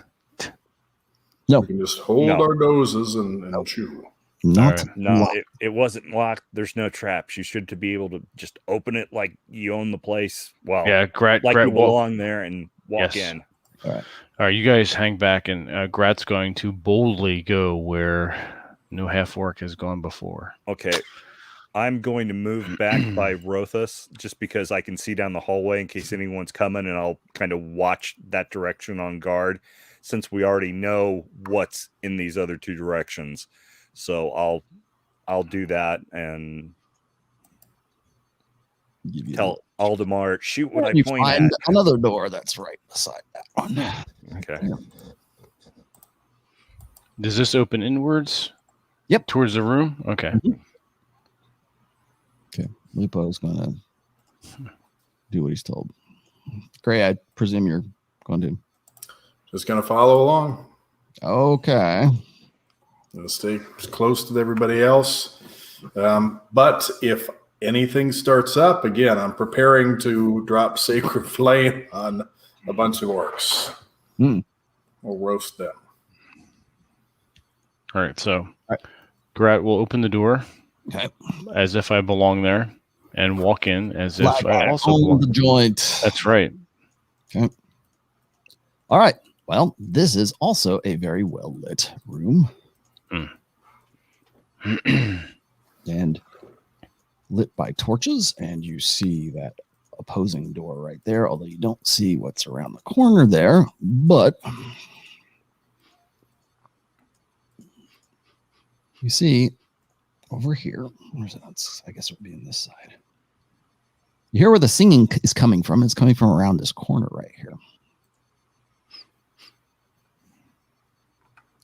No. We can just hold our noses and chew. Not Alright. No, locked. it wasn't locked. There's no traps. You should to be able to just open it like you own the place. Well, Yeah, Grat, like Grat you belong there and walk Yes. in. All right, you guys hang back, and Grat's going to boldly go where no half orc has gone before. Okay. I'm going to move back by Rothus just because I can see down the hallway in case anyone's coming, and I'll kind of watch that direction on guard since we already know what's in these other two directions. So I'll do that and tell Aldemar, shoot when I You point find at. another door that's right beside that one. Okay. Does this open inwards? Yep. Towards the room? Okay. Okay. Lupo's gonna do what he's told. Gray, I presume you're going to. Just going to follow along. Okay. Going to stay close to everybody else. But if anything starts up, again, I'm preparing to drop Sacred Flame on a bunch of orcs. We'll roast them. All right, so Grat will open the door as if I belong there and walk in as if I also on belong. the joint. That's right. Okay. All right. Well, this is also a very well lit room. And lit by torches, and you see that opposing door right there, although you don't see what's around the corner there, but you see over here, where's it? I guess it would be on this side. You hear where the singing is coming from. It's coming from around this corner right here.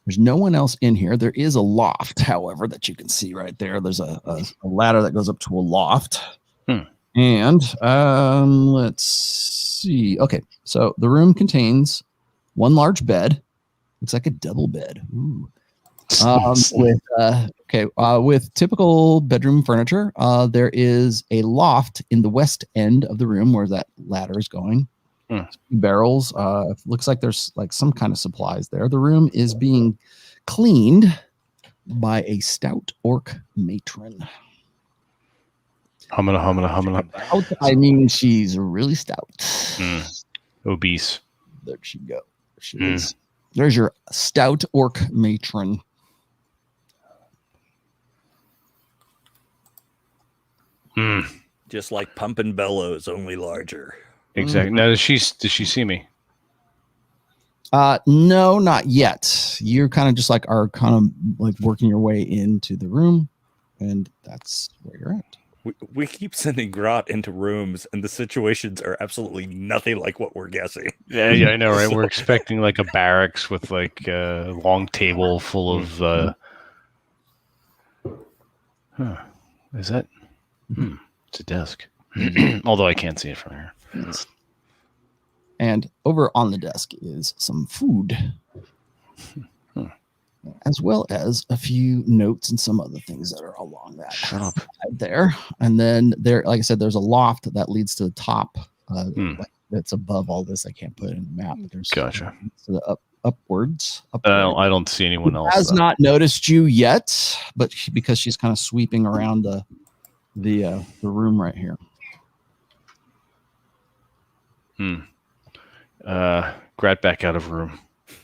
There's no one else in here. There is a loft, however, that you can see right there. There's a ladder that goes up to a loft. And let's see. Okay, so the room contains one large bed. Looks like a double bed. Ooh. With typical bedroom furniture. There is a loft in the west end of the room where that ladder is going. Barrels. Looks like there's like some kind of supplies there. The room is being cleaned by a stout orc matron. Humana. I mean, she's really stout. Obese. There she go. There she is. There's your stout orc matron. Just like Pumpin' Bellows, only larger. Exactly. Now, does she see me? No, not yet. You're kind of just like working your way into the room, and that's where you're at. We keep sending Grot into rooms, and the situations are absolutely nothing like what we're guessing. Yeah, I know, right? We're expecting like a barracks with like a long table full of. Is that? It's a desk. Although I can't see it from here. And over on the desk is some food, as well as a few notes and some other things that are along that side there. And then there, like I said, there's a loft that leads to the top. That's above all this. I can't put it in the map. But there's Gotcha. Upwards. I don't see anyone else. Has not noticed you yet, but because she's kind of sweeping around the room right here. Grat back out of room.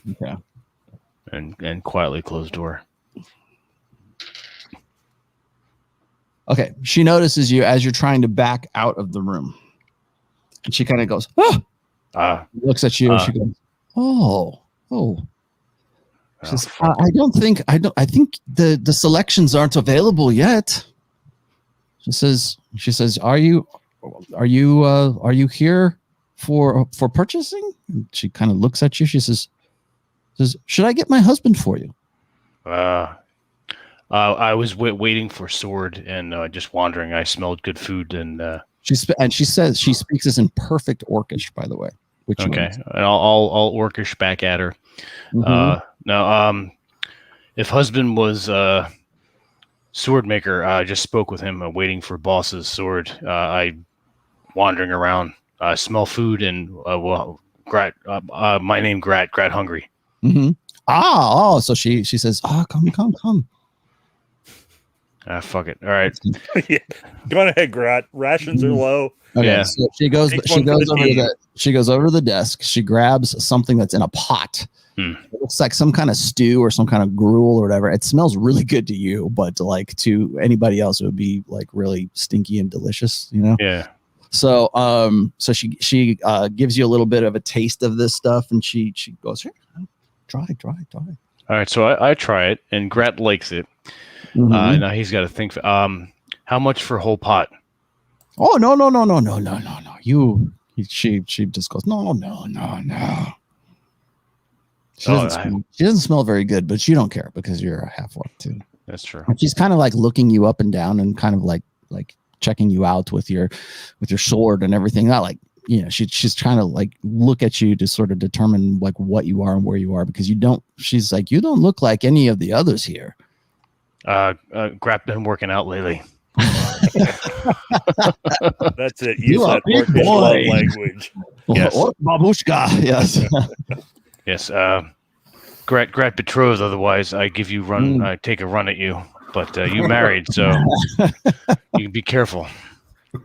Okay. And quietly close door. Okay. She notices you as you're trying to back out of the room. And she kind of goes, looks at you. She goes, oh. She says, I think the selections aren't available yet. She says, are you here for purchasing? And she kind of looks at you. She says, should I get my husband for you? I was waiting for sword and just wandering. I smelled good food and she says she speaks this in perfect Orcish, by the way. Okay, and I'll Orcish back at her. Now, if husband was sword maker, I just spoke with him, waiting for boss's sword. I wandering around, smell food, and Grat. My name Grat hungry. So she says, come. Fuck it. All right. Yeah. Go on ahead, Grat. Rations are low. Okay, Yeah. so she goes Take over one for the to team. she goes over to the desk. She grabs something that's in a pot. It looks like some kind of stew or some kind of gruel or whatever. It smells really good to you, but like to anybody else, it would be like really stinky and delicious, you know? Yeah. So so she gives you a little bit of a taste of this stuff, and she goes, here, try. All right. So I try it, and Grat likes it. Mhm. Now he's got to think. How much for a whole pot? Oh no. She just goes, no. She doesn't smell very good, but you don't care because you're a half orc too. That's true. And she's kind of like looking you up and down and kind of like checking you out with your sword and everything. Not like, you know, she's trying to like look at you to sort of determine like what you are and where you are, because she's like, you don't look like any of the others here. Grat been working out lately. That's it. Use You are that a big orcish boy. love language. Yes. Or babushka, yes. Yes. Grat betrothed. Otherwise, I give you I take a run at you. But you married, so you can be careful.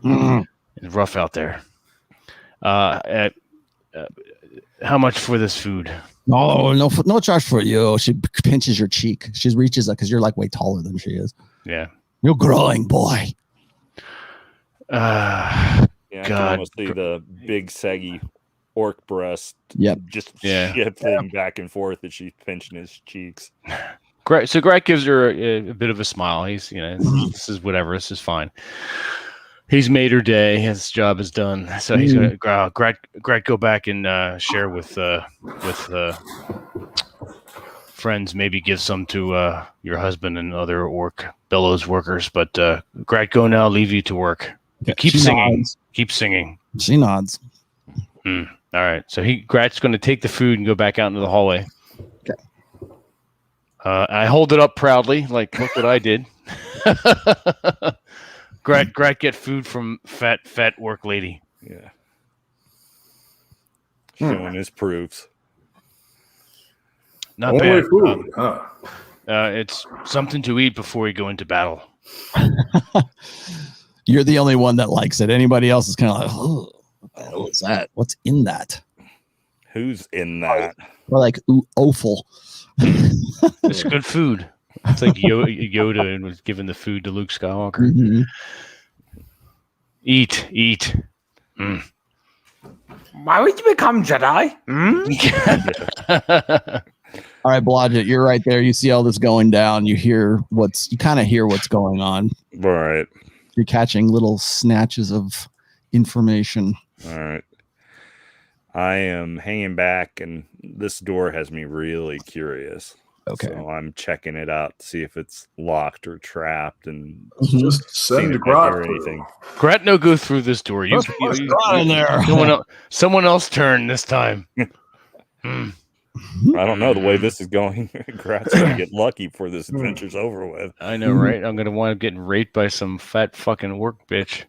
It's rough out there. How much for this food? No charge for you. She pinches your cheek. She reaches up because you're like way taller than she is. Yeah. You're growing, boy. Yeah, I can God. almost see the big saggy orc breast. Yep. Just Yeah. shifting back and forth as she's pinching his cheeks. So Grat gives her a bit of a smile. He's, you know, this is whatever. This is fine. He's made her day. His job is done. So he's gonna Grat go back and share with friends. Maybe give some to your husband and other orc bellows workers. But Grat, go now. Leave you to work. Keep She singing. nods. Keep singing. She nods. All right. So Grat's going to take the food and go back out into the hallway. Okay. I hold it up proudly, like, look what I did. Grat get food from fat orc lady. Yeah. Showing his proofs. Not Only bad. food, huh? It's something to eat before we go into battle. You're the only one that likes it. Anybody else is kind of like, oh, what the hell is that? What's in that? Who's in that? Or like, ooh, offal. It's good food. It's like Yoda was giving the food to Luke Skywalker. Mhm. Eat. Why would you become Jedi? All right, Blodgett, you're right there. You see all this going down. You kind of hear what's going on. All right. You're catching little snatches of information. All right. I am hanging back, and this door has me really curious. Okay. So I'm checking it out to see if it's locked or trapped, and Just seeing send if I Grot hear through. anything. Grat, no go through this door. You in there. Someone else turn this time. I don't know the way this is going. Grat's gonna get lucky before this adventure's over with. I know, right? I'm gonna wind up getting raped by some fat fucking work bitch.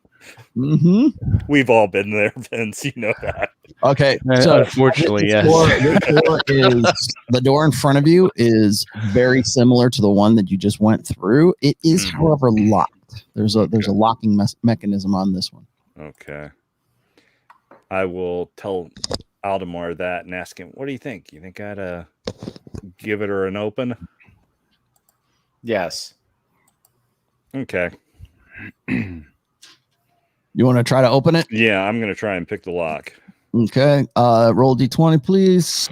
We've all been there, Vince. You know that. Okay, so Unfortunately, yes. The door in front of you is very similar to the one that you just went through. It is, however, locked. There's a locking mechanism on this one. Okay. I will tell Aldemar that and ask him, what do you think? You think I'd give it her an open? Yes. Okay. You want to try to open it? Yeah, I'm going to try and pick the lock. Okay. Roll D20, please.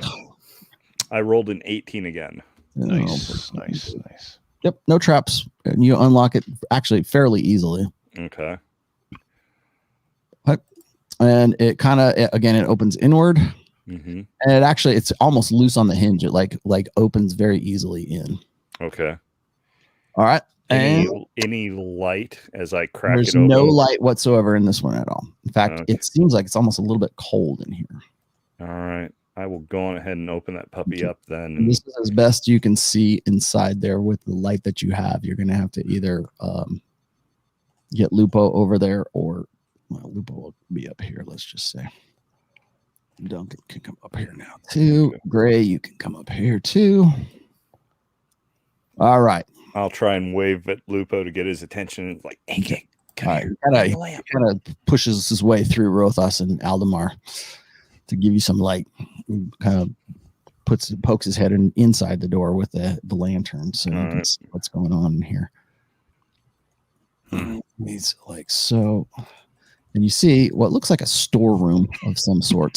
I rolled an 18 again. Nice. Yep, no traps. And you unlock it actually fairly easily. Okay. And it kind of, again, it opens inward. Mm-hmm. And it's almost loose on the hinge. It like opens very easily in. Okay. All right. And Any light as I crack there's it open? no light whatsoever in this one at all. In fact, Okay. it seems like it's almost a little bit cold in here. All right. I will go on ahead and open that puppy up then. And this is as best you can see inside there with the light that you have. You're going to have to either get Lupo over there, or Lupo will be up here. Let's just say Duncan can come up here now too. Gray, you can come up here too. All right. I'll try and wave at Lupo to get his attention. It's like, hey, come here. He kind of pushes his way through Rothos and Aldemar to give you some light. Kind of pokes his head inside the door with the lantern, so you can see what's going on in here. He's like, so, and you see what looks like a storeroom of some sort.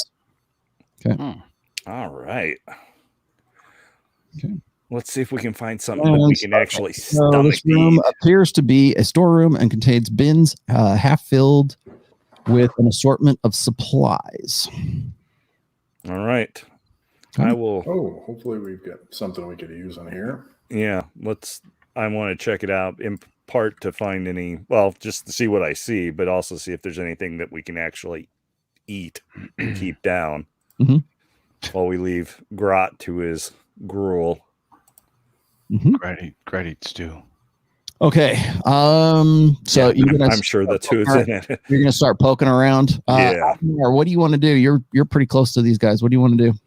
Okay. All right. Okay. Let's see if we can find something that we can actually stomach. This room appears to be a storeroom and contains bins half filled with an assortment of supplies. All right. I will. Oh, hopefully we've got something we could use in here. Yeah. I want to check it out in part to find just to see what I see, but also see if there's anything that we can actually eat and keep down while we leave Grot to his gruel. Grat eats too. Okay. So I'm sure that's who's in it. You're gonna start poking around. Yeah. Or what do you want to do? You're pretty close to these guys. What do you want to do?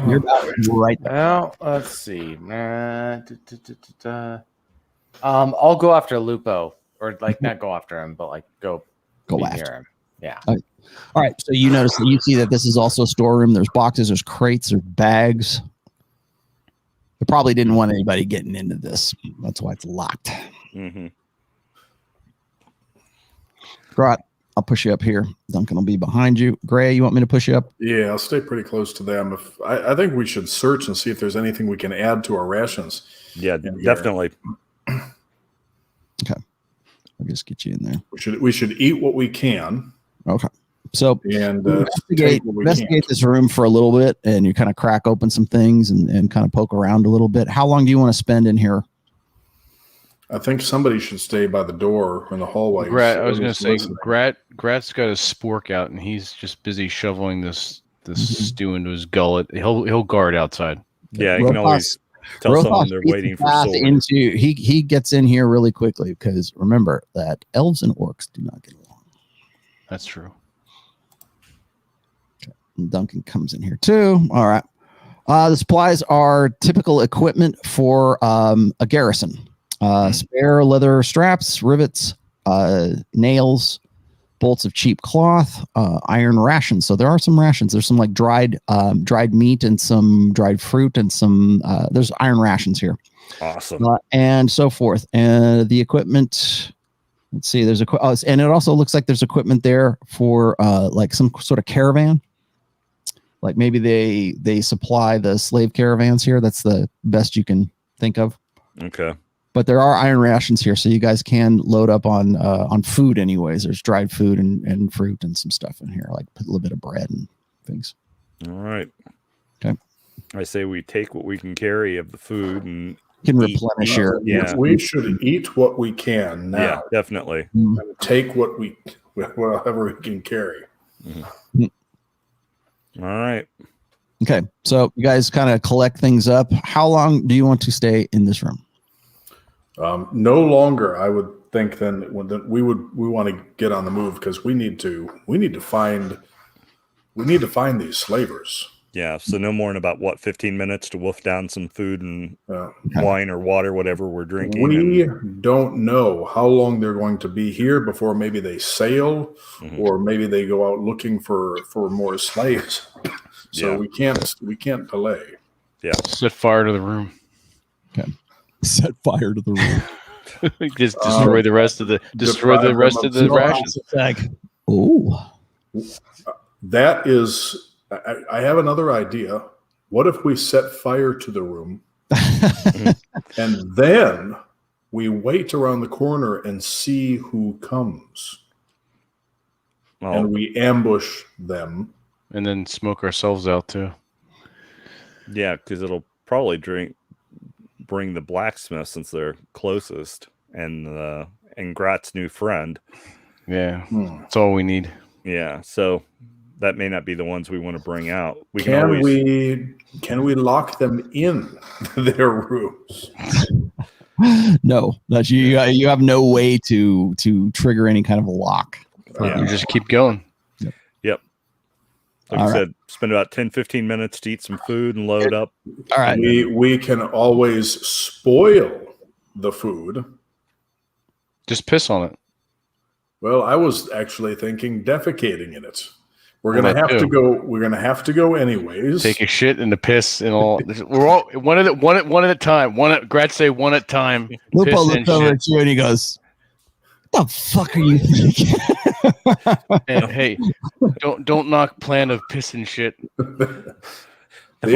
You're about right there. Well, let's see. I'll go after Lupo, or like not go after him, but like go after him. Yeah. All right. So you notice that you see that this is also a storeroom. There's boxes, there's crates, there's bags. They probably didn't want anybody getting into this. That's why it's locked. Grot, I'll push you up here. Duncan will be behind you. Gray, you want me to push you up? Yeah, I'll stay pretty close to them. I think we should search and see if there's anything we can add to our rations. Yeah, definitely. Okay. I'll just get you in there. We should eat what we can. Okay. So and investigate this room for a little bit, and you kind of crack open some things and kind of poke around a little bit. How long do you want to spend in here? I think somebody should stay by the door in the hallway. I was going to say, Grat's got his spork out, and he's just busy shoveling this stew into his gullet. He'll guard outside. Yeah, you can always tell someone they're waiting for sword. He gets in here really quickly because remember that elves and orcs do not get along. That's true. And Duncan comes in here too. All right. The supplies are typical equipment for a garrison. Spare leather straps, rivets, nails, bolts of cheap cloth, iron rations. So there are some rations. There's some like dried meat and some dried fruit and some there's iron rations here. Awesome. And so forth. And the equipment, let's see, and it also looks like there's equipment there for like some sort of caravan. Like maybe they supply the slave caravans here. That's the best you can think of. Okay. But there are iron rations here, so you guys can load up on food anyways. There's dried food and fruit and some stuff in here, like a little bit of bread and things. All right. Okay. I say we take what we can carry of the food and replenish your. Yeah. We should eat what we can now. Yeah, definitely. And take whatever we can carry. Mm-hmm. All right. Okay. So you guys kind of collect things up. How long do you want to stay in this room? No longer, I would think. Then we want to get on the move because we need to find these slavers. Yeah. So no more in about 15 minutes to wolf down some food and wine or water, whatever we're drinking. We don't know how long they're going to be here before maybe they sail or maybe they go out looking for more slaves. So we can't delay. Yeah. Set fire to the room. Okay. Set fire to the room. Just destroy the rest of the rations. Oh, that is. I have another idea. What if we set fire to the room and then we wait around the corner and see who comes, and we ambush them, and then smoke ourselves out too? Yeah, because it'll probably bring the blacksmith since they're closest and Grat's new friend. Yeah, that's all we need. Yeah, so that may not be the ones we want to bring out. Can we lock them in their rooms? No, that you have no way to trigger any kind of a lock. You just keep going. Yep. Like I said, spend about 10, 15 minutes to eat some food and load up. All right. We can always spoil the food. Just piss on it. Well, I was actually thinking defecating in it. We're Well, gonna have that to too. go. We're gonna have to go anyways. Take a shit and the piss and all. We're all one at a time. Grad say one at a time. Lupo Piss looks and over shit. at you and he goes, "What the fuck are you thinking?" And hey, don't knock plan of piss and shit. The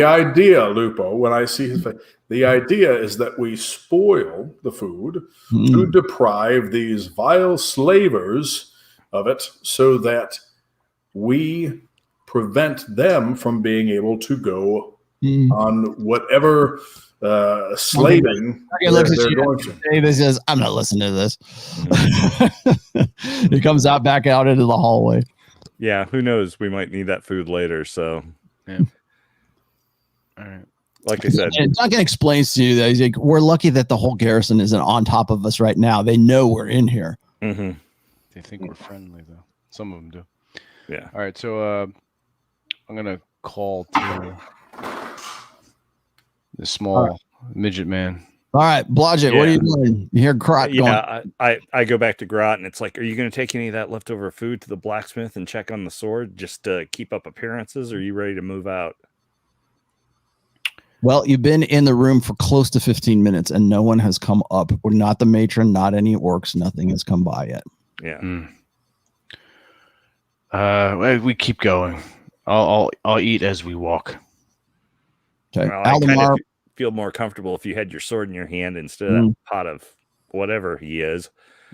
idea, Lupo, when I see his face, the idea is that we spoil the food to deprive these vile slavers of it so that we prevent them from being able to go on whatever slaving they're going to. David says, "I'm not listening to this." He comes out back out into the hallway. Yeah, who knows? We might need that food later. So, yeah. All right. Like I said, and Duncan explains to you that he's like, "We're lucky that the whole garrison isn't on top of us right now. They know we're in here." mm-hmm. They think we're friendly, though. Some of them do. Yeah. All right. So I'm gonna call to the small midget man. All right, Blodgett, what are you doing? You hear Grot going? Yeah, I go back to Grot, and it's like, are you going to take any of that leftover food to the blacksmith and check on the sword just to keep up appearances? Or are you ready to move out? Well, you've been in the room for close to 15 minutes, and no one has come up. We're not the matron, not any orcs. Nothing has come by yet. Yeah. We keep going. I'll eat as we walk. Okay, Well, I kind Aldemar, of feel more comfortable if you had your sword in your hand instead of that pot of whatever he is.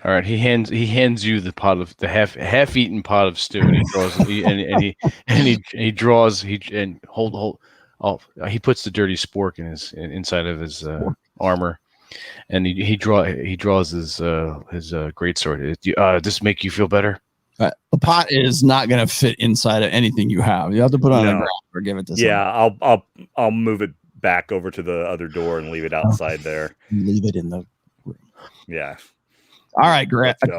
All right, he hands you the pot of the half-eaten pot of stew, and he draws he draws he puts the dirty spork in his inside of his armor, and he draws his greatsword. Does this make you feel better? the pot is not going to fit inside of anything you have. You have to put it on the ground or give it to someone. Yeah, I'll move it back over to the other door and leave it outside there. Leave it in the room. Yeah. All right, Grot, that's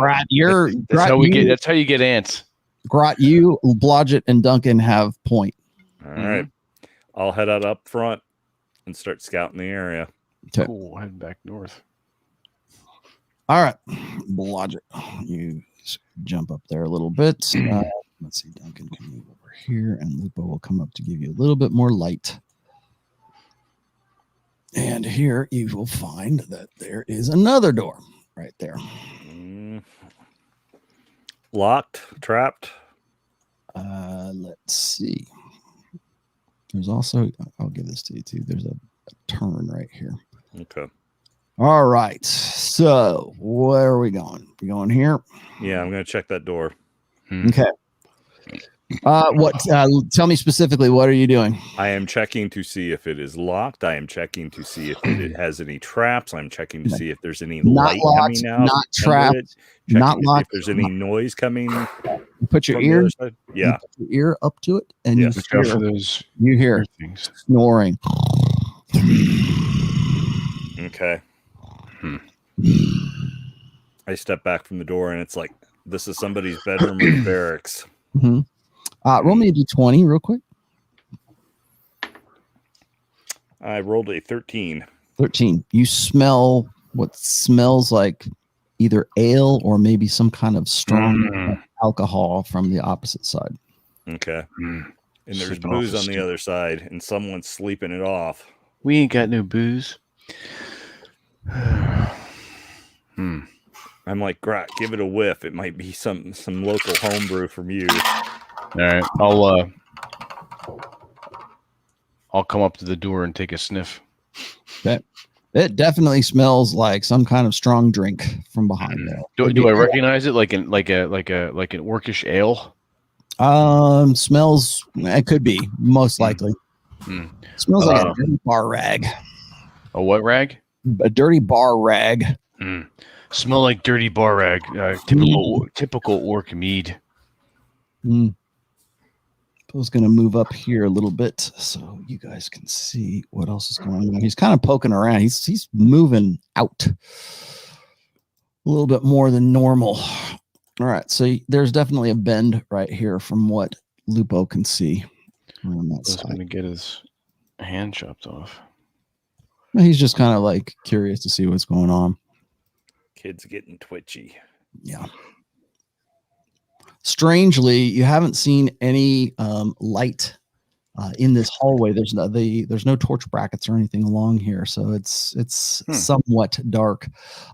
how you get ants. Grot, you, Blodgett, and Duncan have point. All right. I'll head out up front and start scouting the area. Okay. Cool. Head back north. All right, Blodgett, you jump up there a little bit. Let's see, Duncan can move over here, and Lupo will come up to give you a little bit more light. And here you will find that there is another door right there. Locked, trapped. Let's see. There's also, I'll give this to you too. There's a turn right here. Okay. All right. So where are we going? We going here? Yeah, I'm going to check that door. Okay. Tell me specifically, what are you doing? I am checking to see if it is locked. I am checking to see if it has any traps. I'm checking to see if there's any Not light locked, coming out. not trapped, not locked. If there's any noise coming. You put your from the ear, other side. Yeah. put your ear up to it, and Yes. Look out for those you hear things. snoring. Okay. I step back from the door, and it's like, this is somebody's bedroom or barracks. Mm-hmm. Roll me a d20 real quick. I rolled a 13. 13. You smell what smells like either ale or maybe some kind of strong alcohol from the opposite side. Okay. And there's Sleeping off booze the on the stool. other side, and someone's sleeping it off. We ain't got no booze. I'm like, Grot, give it a whiff. It might be some local homebrew from you. All right, I'll come up to the door and take a sniff. Okay. It definitely smells like some kind of strong drink from behind there. Do I recognize it like an orcish ale? Smells. It could be most likely. Smells like a dirty bar rag. A what rag? A dirty bar rag. Smell like dirty bar rag. Typical orc mead. I was going to move up here a little bit so you guys can see what else is going on. He's kind of poking around. He's moving out a little bit more than normal. All right, so there's definitely a bend right here from what Lupo can see on that He's side. going to get his hand chopped off. He's just kind of like curious to see what's going on. Kid's getting twitchy. Yeah. Strangely, you haven't seen any light in this hallway. There's no torch brackets or anything along here, so it's somewhat dark.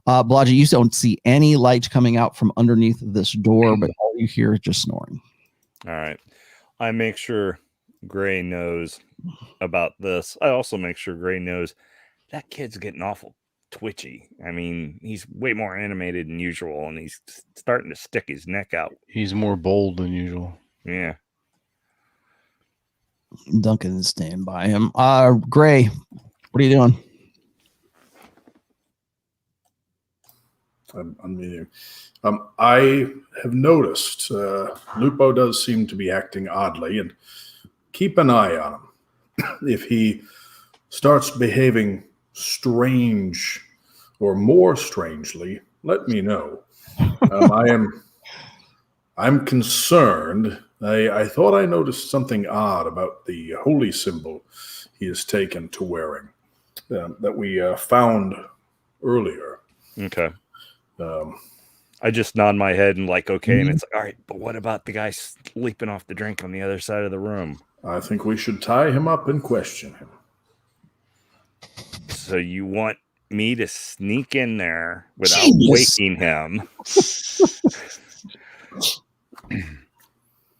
Blodgy, you don't see any light coming out from underneath this door, but all you hear is just snoring. All right. I make sure Gray knows about this. I also make sure Gray knows that kid's getting awful twitchy. I mean, he's way more animated than usual, and he's starting to stick his neck out. He's more bold than usual. Yeah. Duncan is staying by him. Gray, what are you doing? I'm unmuting. I have noticed Lupo does seem to be acting oddly, and keep an eye on him. If he starts behaving strange or more strangely, let me know. I'm concerned. I thought I noticed something odd about the holy symbol he has taken to wearing that we found earlier. Okay. I just nod my head and like, okay. And it's like, all right, but what about the guy sleeping off the drink on the other side of the room? I think we should tie him up and question him. So you want me to sneak in there without waking him?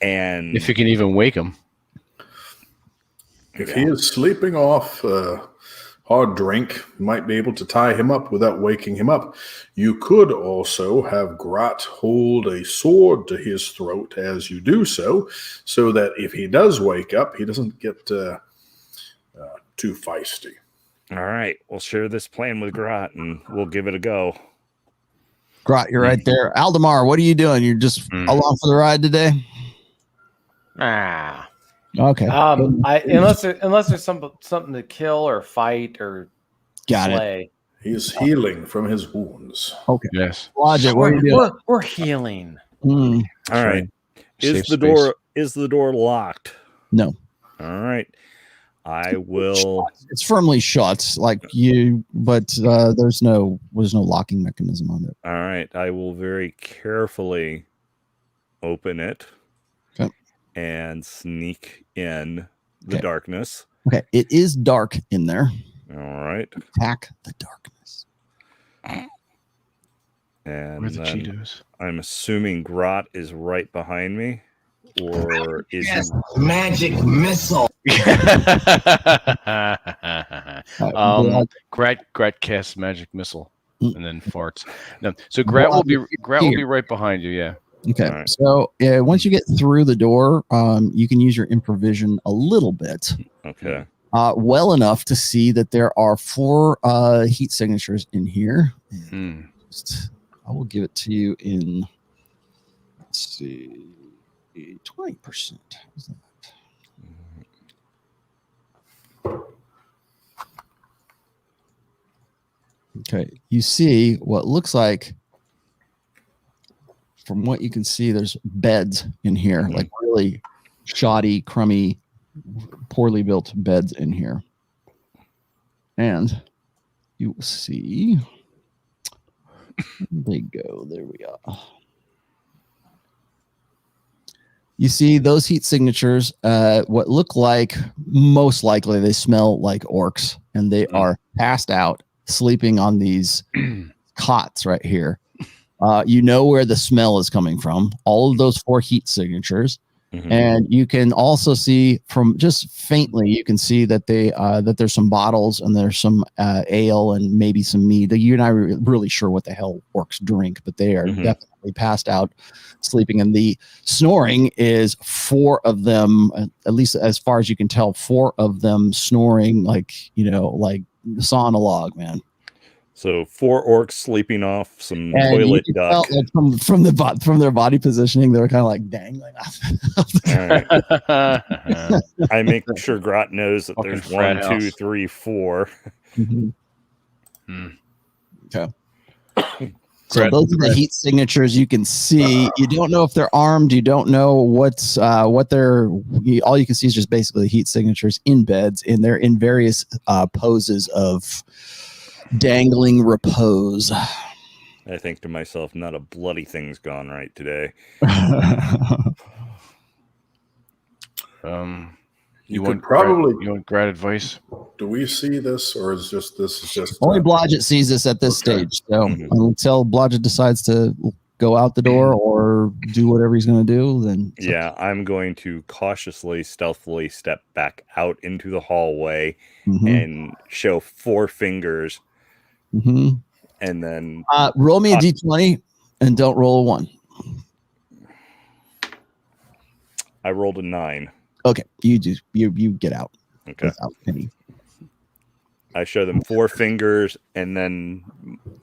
And if you can even wake him. If he is sleeping off hard drink, you might be able to tie him up without waking him up. You could also have Grat hold a sword to his throat as you do so that if he does wake up, he doesn't get too feisty. All right, we'll share this plan with Grat and we'll give it a go. Grat, you're right there. Aldemar, what are you doing? You're just along for the ride today? Okay. Unless there's something to kill or fight or slay. He is healing from his wounds. Okay. Yes. Logic, what are you doing? We're healing. All right. Is the door locked? No. All right. I will. It's firmly shut, but there's no locking mechanism on it. All right. I will very carefully open it. Okay. And sneak in the darkness. Okay. It is dark in there. All right. Attack the darkness. And where are the Cheetos? I'm assuming Grot is right behind me. Or is magic missile? Grat casts magic missile and then farts. No, so Grat will be right behind you. Yeah. Okay. Right. So once you get through the door, you can use your improvision a little bit. Okay. Well enough to see that there are 4 heat signatures in here. I will give it to you in. Let's see. 20%. How's that? Okay, you see what looks like, from what you can see, there's beds in here, like really shoddy, crummy, poorly built beds in here. And you will see, they go, there we are. You see those heat signatures, what look like, most likely they smell like orcs, and they are passed out, sleeping on these cots right here. You know where the smell is coming from, all of those 4 heat signatures. And you can also see from just faintly, you can see that that there's some bottles and there's some ale and maybe some mead. You're not really sure what the hell orcs drink, but they are definitely passed out, sleeping. And the snoring is 4 of them, at least as far as you can tell, 4 of them snoring like saw on a log, man. So 4 orcs sleeping off some toilet duck. Like from their body positioning, they were kind of like dangling off. Right. I make sure Grot knows that there's 1, 2, 3, 4. Okay. So those are the heat signatures you can see. You don't know if they're armed. You don't know what they're. All you can see is just basically heat signatures in beds, and they're in various poses of dangling repose. I think to myself, not a bloody thing's gone right today. You want grad advice? Do we see this, or is this just only Blodgett sees this at this stage? So until Blodgett decides to go out the door or do whatever he's going to do, then I'm going to cautiously, stealthily step back out into the hallway and show 4 fingers, and then roll me a d20 and don't roll a 1. I rolled a 9. Okay, you get out. Okay. Without any. I show them 4 fingers and then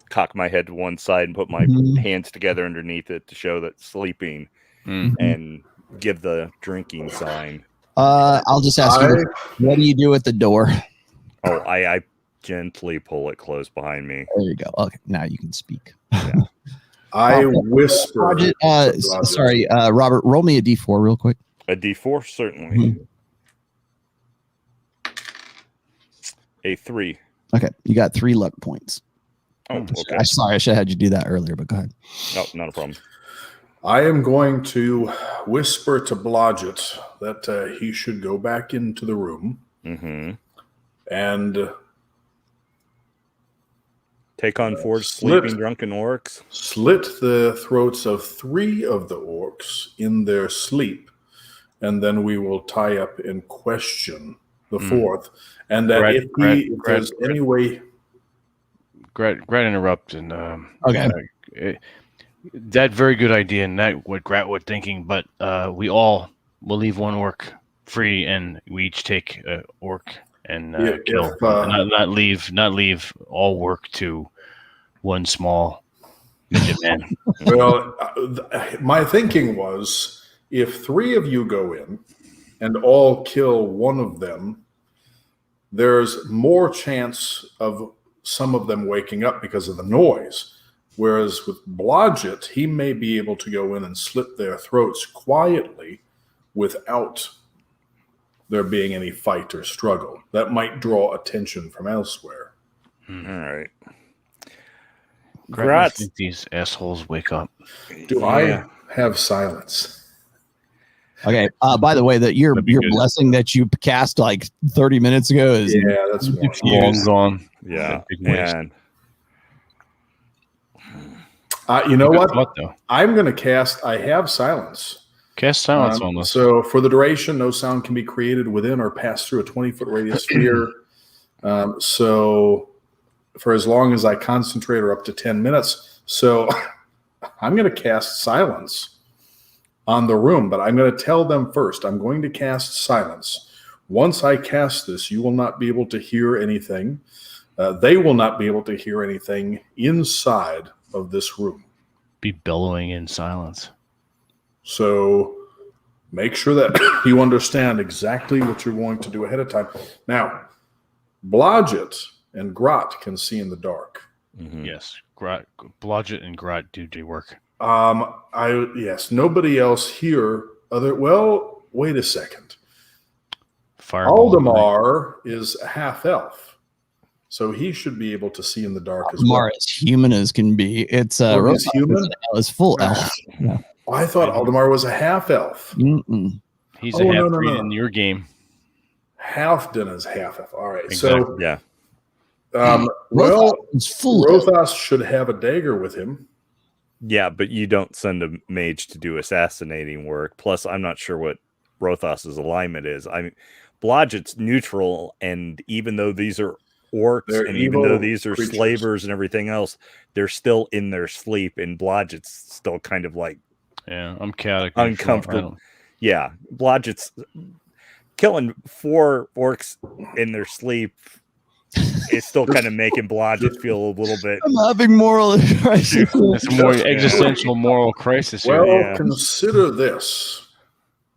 cock my head to one side and put my hands together underneath it to show that sleeping and give the drinking sign. I'll just ask you, what do you do at the door? Oh, I gently pull it closed behind me. There you go. Okay, now you can speak. Yeah. I whisper. Sorry, Robert, roll me a d4 real quick. A d4, certainly. A 3. Okay, you got 3 luck points. Oh, okay. Sorry, I should have had you do that earlier, but go ahead. No, not a problem. I am going to whisper to Blodgett that he should go back into the room and take on 4 sleeping drunken orcs. Slit the throats of 3 of the orcs in their sleep, and then we will tie up and question the 4th. And that if there's any way, Grat interrupt and okay. That very good idea, and that what Grat was thinking. But we all will leave one orc free, and we each take an orc and kill. Not leave all work to one small midget man. Well, my thinking was, if 3 of you go in and all kill one of them, there's more chance of some of them waking up because of the noise. Whereas with Blodgett, he may be able to go in and slit their throats quietly without there being any fight or struggle. That might draw attention from elsewhere. All right. Grat, think these assholes wake up. Do I have silence? Okay. By the way, that your blessing that you cast like 30 minutes ago is that's long gone. Yeah, man. You know what? I'm going to cast. I have silence. Cast silence on this. So for the duration, no sound can be created within or pass through a 20-foot radius sphere. So for as long as I concentrate, or up to 10 minutes. So I'm going to cast silence on the room, but I'm going to tell them first. I'm going to cast silence. Once I cast this, you will not be able to hear anything. They will not be able to hear anything inside of this room. Be bellowing in silence. So make sure that you understand exactly what you're going to do ahead of time. Now, Blodgett and Grat can see in the dark. Yes, Blodgett and Grat do work. Nobody else here wait a second. Aldemar is half elf, so he should be able to see in the dark as well. Aldemar as human as can be. It's he's human. Is full elf. Yeah. Oh, I thought Aldemar was a half elf. He's a half breed in your game. Halfdan is half elf. All right, exactly. So Rothas should have a dagger with him. Yeah, but you don't send a mage to do assassinating work. Plus, I'm not sure what Rothas's alignment is. I mean, Blodgett's neutral, and even though these are orcs, and even though these are slavers and everything else, they're still in their sleep, and Blodgett's still kind of like I'm chaotic, uncomfortable. Yeah, Blodgett's killing 4 orcs in their sleep. It's still kind of making Blodgett feel a little bit. I'm having moral crisis. It's a more existential moral crisis. Well, consider this.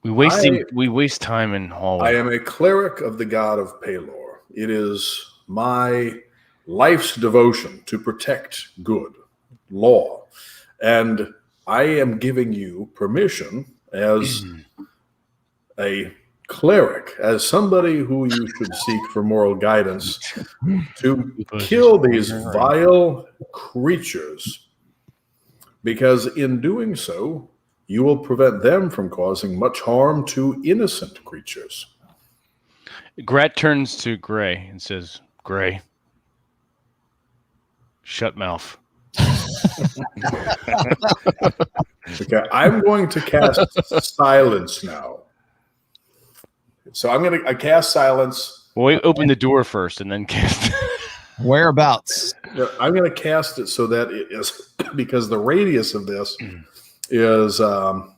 We waste time in hallway. I am a cleric of the god of Pelor. It is my life's devotion to protect good. law. And I am giving you permission as a cleric, as somebody who you should seek for moral guidance, to kill these vile creatures, because in doing so, you will prevent them from causing much harm to innocent creatures. Grat turns to Gray and says, Gray, shut mouth. Okay, I'm going to cast silence now. So I cast silence. Well, we open the door first and then cast. Whereabouts? I'm going to cast it so that it is, because the radius of this is, so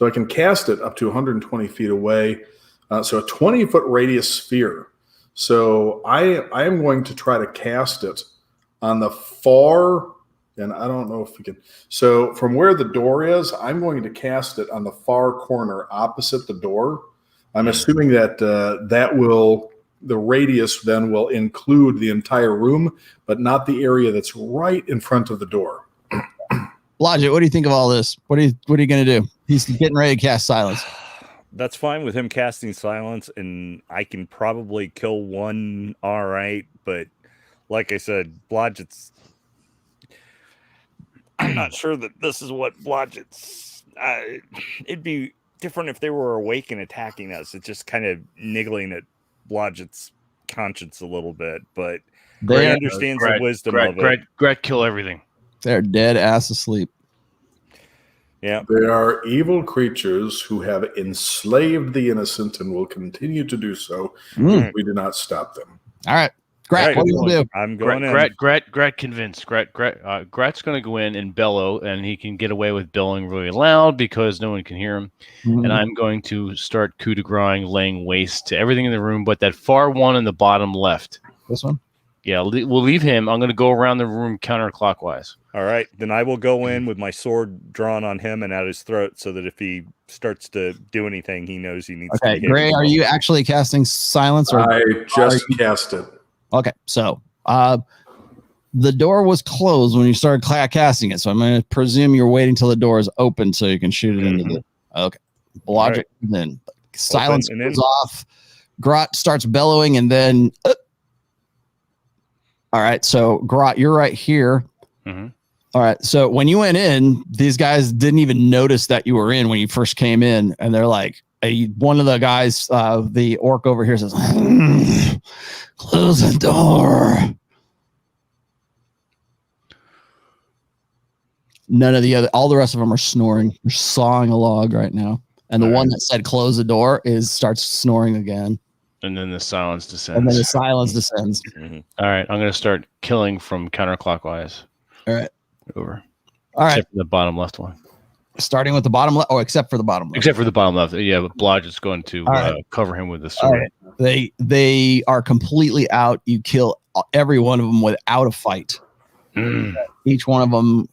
I can cast it up to 120 feet away. So a 20-foot radius sphere. So I am going to try to cast it on the far, and I don't know if we can. So from where the door is, I'm going to cast it on the far corner opposite the door. I'm assuming that the radius then will include the entire room, but not the area that's right in front of the door. Blodgett, what do you think of all this? What are you going to do? He's getting ready to cast silence. That's fine with him casting silence, and I can probably kill one. All right, but like I said, Blodgett's. I'm not sure that this is what Blodgett's. It'd be different if they were awake and attacking us. It's just kind of niggling at Blodgett's conscience a little bit, but he understands the wisdom of it. Grat, kill everything. They're dead ass asleep. Yeah, they are evil creatures who have enslaved the innocent and will continue to do so if we do not stop them. All right. Grat, what do you do? I'm going in. Grat convinced. Grat's going to go in and bellow, and he can get away with bellowing really loud because no one can hear him. And I'm going to start coup de grace, laying waste to everything in the room, but that far one in the bottom left. This one? Yeah, we'll leave him. I'm going to go around the room counterclockwise. All right, then I will go in with my sword drawn on him and at his throat, so that if he starts to do anything, he knows he needs to. Okay, Gray, are you actually casting silence? Or I just cast it. Okay, so the door was closed when you started casting it, so I'm going to presume you're waiting till the door is open so you can shoot it into the. Okay, Logic. Right. Then silence goes off. Grot starts bellowing, and then. All right, so Grot, you're right here. Mm-hmm. All right, so when you went in, these guys didn't even notice that you were in when you first came in, and they're like, one of the guys, the orc over here says, "Close the door." None of all the rest of them are snoring. They're sawing a log right now, and the one that said "close the door" starts snoring again. And then the silence descends. Mm-hmm. All right, I'm going to start killing from counterclockwise. All right. Over. All right. Except for the bottom left one. Starting with the bottom left. Oh, except for the bottom left. Except for the bottom left. Yeah, but Blodge is going to cover him with the sword. Right. They are completely out. You kill every one of them without a fight. Each one of them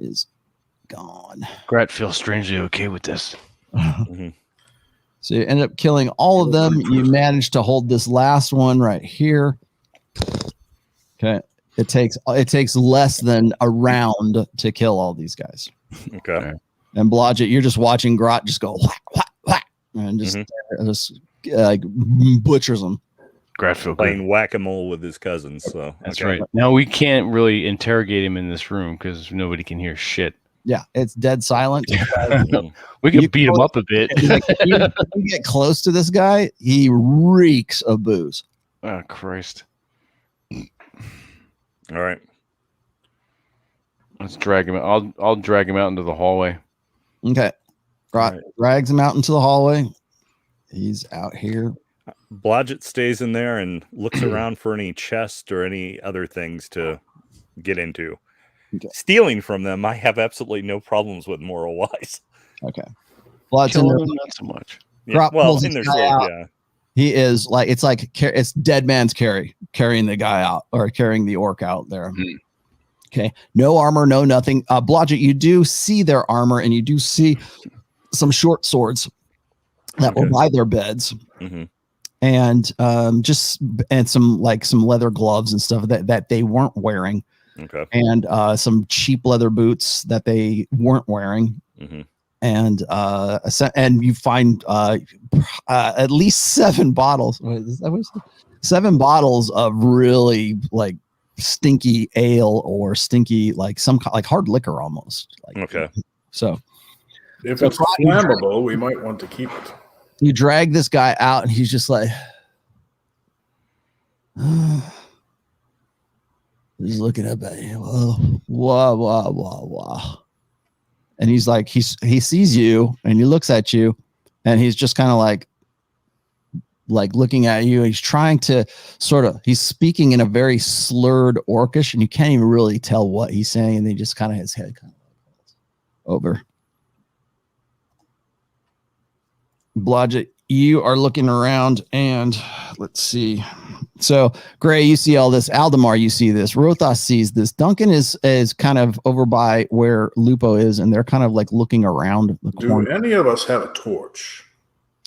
is gone. Grat feels strangely okay with this. Mm-hmm. So you end up killing all of them. You manage to hold this last one right here. Okay. It takes less than a round to kill all these guys. Okay. And Blodgett, you're just watching Grot just go whack, whack, whack, and just butchers them. Grat feels playing whack-a-mole with his cousins. So that's right. Now we can't really interrogate him in this room because nobody can hear shit. Yeah, it's dead silent. We can beat him up a bit. You get close to this guy, he reeks of booze. Oh, Christ. All right. Let's drag him out. I'll drag him out into the hallway. Okay. Drags him out into the hallway. He's out here. Blodgett stays in there and looks around for any chest or any other things to get into. Okay. Stealing from them, I have absolutely no problems with moral-wise. Okay. Well, not so much. Yeah. Well, in their sword, yeah. He is like it's dead man's carrying the guy out or carrying the orc out there. Mm-hmm. Okay. No armor, no nothing. Blodgett, you do see their armor and you do see some short swords that were by their beds. Mm-hmm. And some leather gloves and stuff that they weren't wearing. Okay. And some cheap leather boots that they weren't wearing. Mm-hmm. And you find at least 7 bottles. Wait, is that what it's 7 bottles of really like stinky ale or stinky like some like hard liquor almost. Like, Okay. So if it's flammable, we might want to keep it. You drag this guy out, and he's just like, he's looking up at you. Whoa. And he's like, he sees you, and he looks at you, and he's just kind of like looking at you. And he's trying to he's speaking in a very slurred Orcish, and you can't even really tell what he's saying. And then just kind of his head kind of over. Blodgett, you are looking around, and let's see. So, Gray, you see all this. Aldemar, you see this. Rothos sees this. Duncan is kind of over by where Lupo is, and they're kind of like looking around the corner. Do any of us have a torch?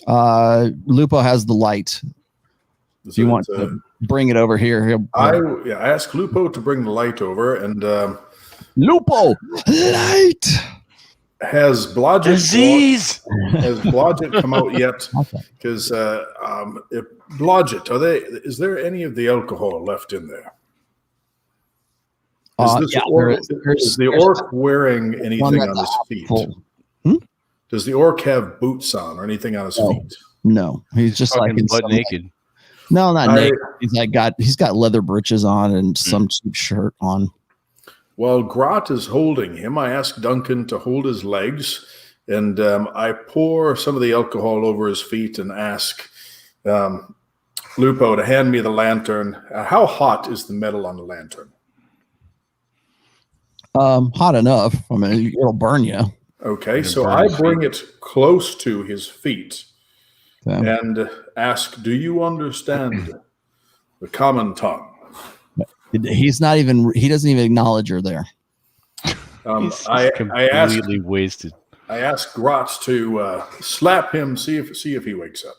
Lupo has the light. If you want to bring it over here, I asked Lupo to bring the light over, and Lupo, light. Has Blodgett come out yet? Okay. Because if Blodgett, is there any of the alcohol left in there? Is the orc wearing anything on his feet? Does the orc have boots on or anything on his feet? No, he's just like butt naked. No, not naked. He's got leather breeches on and some cheap shirt on. While Grot is holding him, I ask Duncan to hold his legs, and I pour some of the alcohol over his feet and ask Lupo to hand me the lantern. How hot is the metal on the lantern? Hot enough. I mean, it'll burn you. Okay, so I bring it close to his feet and ask, do you understand the common tongue? He doesn't even acknowledge you're there. I completely wasted. I asked Grot to slap him, see if he wakes up.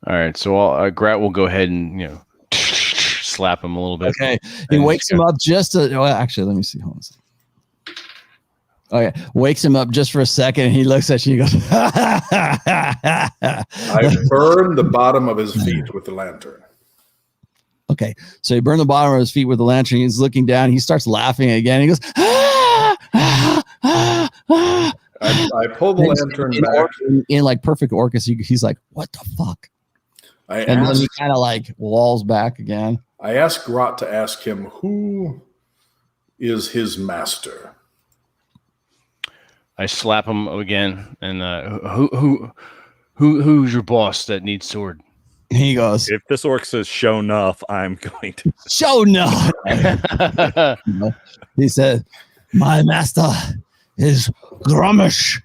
All right, so Grat will go ahead and slap him a little bit. Okay, he wakes him up just actually, let me see. Hold on a second. Okay, wakes him up just for a second, and he looks at you and goes, I burn the bottom of his feet with the lantern. Okay, so he burned the bottom of his feet with the lantern. He's looking down. He starts laughing again. He goes, I pull the lantern back. In like perfect Orcus, he's like, what the fuck? Then he kind of like walls back again. I asked Grot to ask him, who is his master? I slap him again, and who's your boss that needs sword? He goes, if this orc says show enough, I'm going to show enough. He said, my master is Grummish.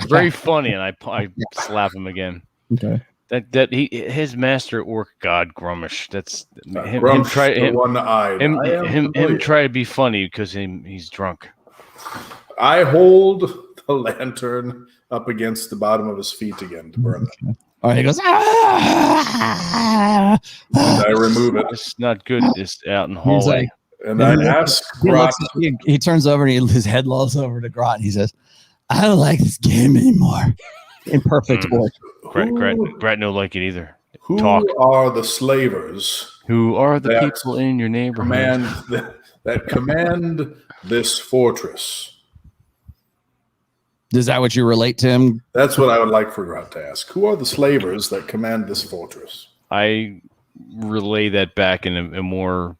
Very funny, and I slap him again. Okay. His master orc god Grummish. That's him. Him try to be funny because he's drunk. I hold the lantern up against the bottom of his feet again to burn them. All right, he goes, and I remove it. It's not good. It's out in the hallway. And I ask Grot. He turns over and his head lolls over to Grot. And he says, I don't like this game anymore. In perfect order. Grat don't like it either. Who are the slavers? Who are the people in your neighborhood? That command this fortress. Is that what you relate to him? That's what I would like for Grot to ask. Who are the slavers that command this fortress? I relay that back in a more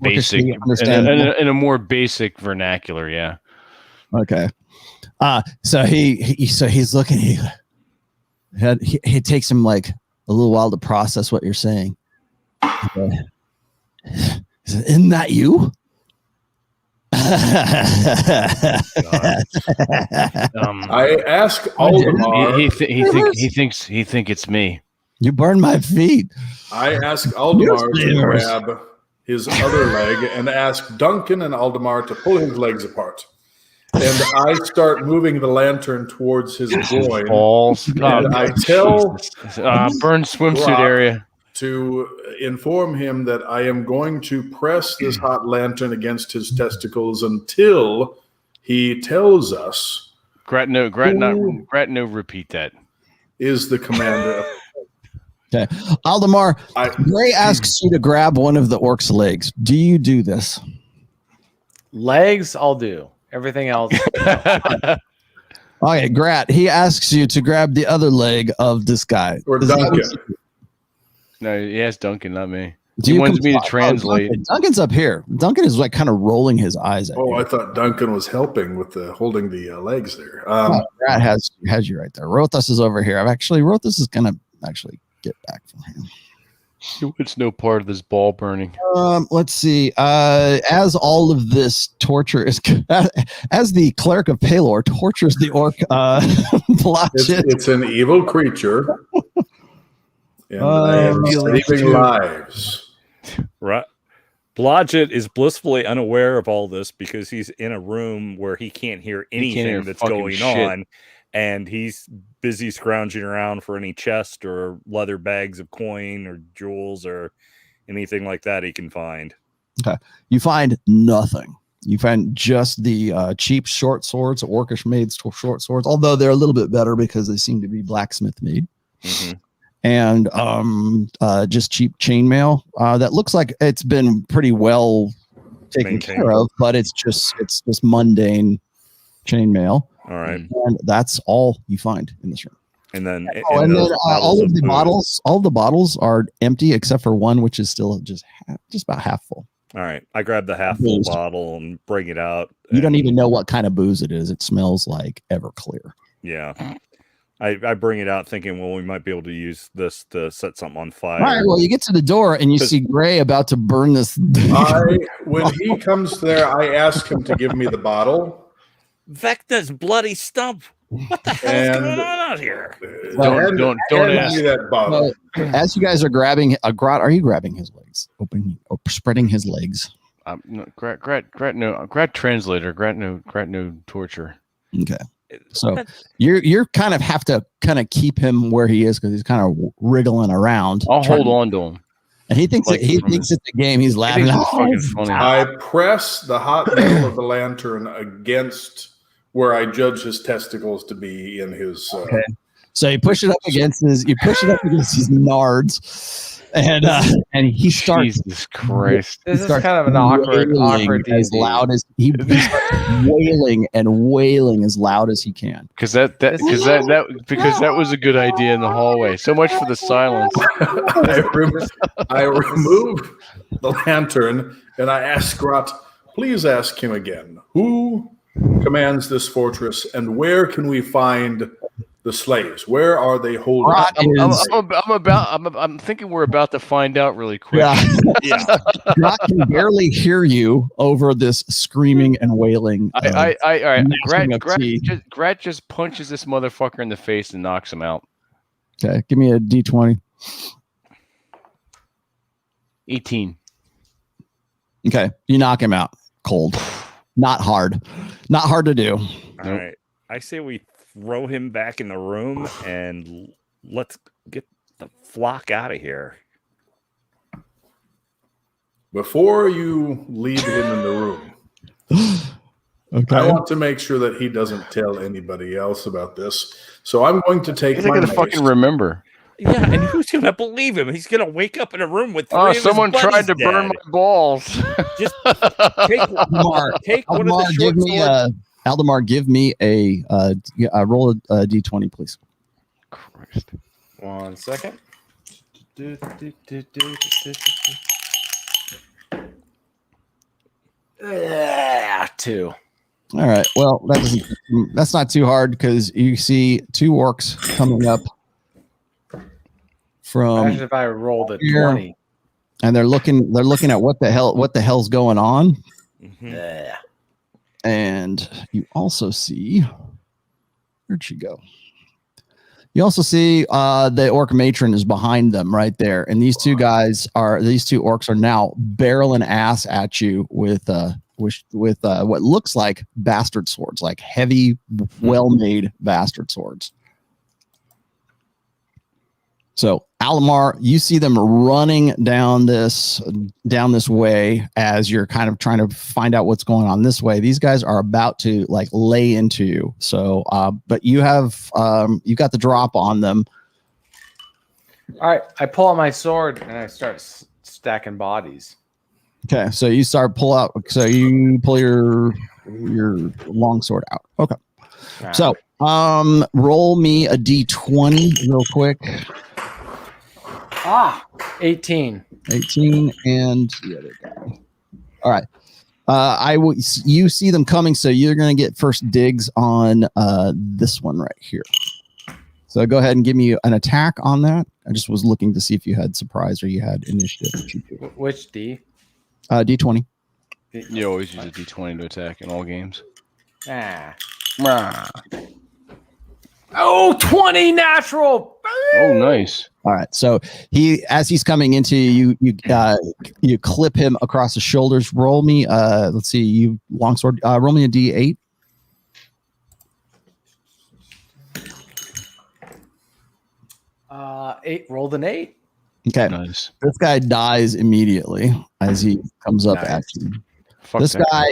basic, in a more basic vernacular. Yeah. Okay. So he's looking. He takes him like a little while to process what you're saying. Okay. He said, isn't that you? I ask Aldemar. He thinks it's me. You burned my feet. I ask Aldemar to grab his other leg and ask Duncan and Aldemar to pull his legs apart. And I start moving the lantern towards his groin. Balls. And I tell burn swimsuit area to inform him that I am going to press this hot lantern against his testicles until he tells us Gratno, repeat that. Is the commander. Okay. Aldemar, Gray asks you to grab one of the orc's legs. Do you do this? Legs, I'll do. Everything else. Okay, Grat, he asks you to grab the other leg of this guy. Or Duncan. No, he asked Duncan, not me. Do He wants me to translate. Duncan's up here. Duncan is like kind of rolling his eyes at you. I thought Duncan was helping with holding the legs there. Grat has you right there. Rothus is over here. Rothus is gonna actually get back from him. It's no part of this ball burning. Let's see. As all of this torture is, as the cleric of Palor tortures the orc, it's an evil creature. And I am saving lives. Right. Blodgett is blissfully unaware of all this because he's in a room where he can't hear anything that's going on, and he's busy scrounging around for any chest or leather bags of coin or jewels or anything like that he can find. Okay. You find nothing. You find just the cheap short swords, orcish made short swords, although they're a little bit better because they seem to be blacksmith made. Mm-hmm. And just cheap chainmail that looks like it's been pretty well taken care of, but it's just mundane chainmail. All right, and that's all you find in this room. And then, all of the bottles are empty except for one, which is still just about half full. All right, I grab the half full bottle and bring it out. You don't even know what kind of booze it is. It smells like Everclear. Yeah. I bring it out thinking, well, we might be able to use this to set something on fire. All right, well, you get to the door and you see Gray about to burn this. When he comes there, I ask him to give me the bottle. Vecna's bloody stump. What the hell is going on out here? Don't ask me that bottle. As you guys are grabbing are you grabbing his legs? Spreading his legs? Grat translator, Grat no torture. Okay. So you're kind of have to kind of keep him where he is because he's kind of wriggling around. I'll hold on to him. And he thinks it's the game. He's laughing. Funny. I press the hot metal of the lantern against where I judge his testicles to be in his. Okay. So you push it up against his nards. And he starts. Jesus Christ! This is kind of an awkward as loud as he starts wailing as loud as he can. Because that was a good idea in the hallway. So much for the silence. I remove the lantern and I ask Grot, please ask him again. Who commands this fortress and where can we find the slaves? Where are they holding? I'm thinking we're about to find out really quick. Yeah. Grot can barely hear you over this screaming and wailing. All right. Grat just punches this motherfucker in the face and knocks him out. Okay, give me a D20. 18. Okay, you knock him out cold. Not hard to do. All right, I say we throw him back in the room and let's get the flock out of here. Before you leave him in the room, okay. I want to make sure that he doesn't tell anybody else about this. So I'm going to take. He's not going to fucking remember. Yeah, and who's going to believe him? He's going to wake up in a room with three of his someone tried to burn my balls. Just take one of the short swords. Aldemar, give me a roll a D20, please. Christ. 1 second. 2. All right. Well, that's not too hard because you see two orcs coming up from. Imagine if I rolled a 20. And they're looking at what the hell's going on. Mm-hmm. Yeah. And you also see, where'd she go? You also see the orc matron is behind them right there. And these two orcs are now barreling ass at you with what looks like bastard swords, like heavy, well-made bastard swords. So Alamar, you see them running down this way as you're kind of trying to find out what's going on this way. These guys are about to like lay into you. So, but you have you got the drop on them. All right, I pull out my sword and I start stacking bodies. Okay, so you start pull out. So you pull your longsword out. Okay, so roll me a d20 real quick. 18. 18 and the other guy. All right. You see them coming, so you're going to get first digs on this one right here. So go ahead and give me an attack on that. I just was looking to see if you had surprise or you had initiative. Which D? D20. You always use a D20 to attack in all games. Oh, 20 natural. Oh, nice. All right. So as he's coming into you, you clip him across the shoulders. Roll me. Let's see. You longsword. Roll me a D8. Eight. Rolled an 8. Okay. Nice. This guy dies immediately as he comes up at you. Fuck This that. guy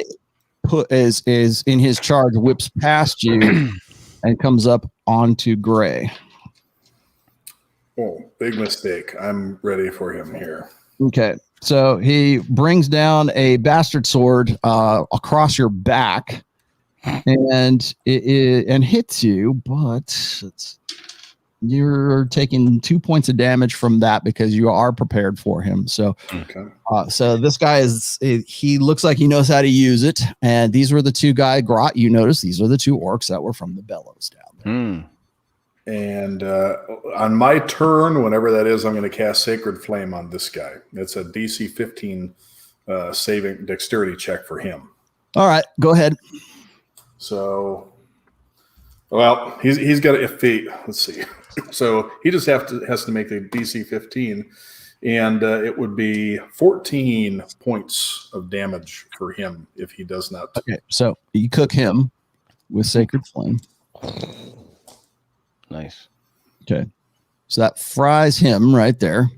is in his charge, whips past you, and comes up onto Gray. Oh, big mistake. I'm ready for him here. Okay, so he brings down a bastard sword across your back, and and hits you, but you're taking 2 points of damage from that because you are prepared for him. So, Okay. So this guy he looks like he knows how to use it. And these were the two guys. Grot, you notice these are the two orcs that were from the Bellows down there. And on my turn, whenever that is, I'm going to cast Sacred Flame on this guy. It's a DC 15 saving dexterity check for him. All right, go ahead. So, well, he's got a feat. Let's see. So he just has to make the DC 15, and it would be 14 points of damage for him if he does not. Okay, so you cook him with Sacred Flame. Nice. Okay, so that fries him right there.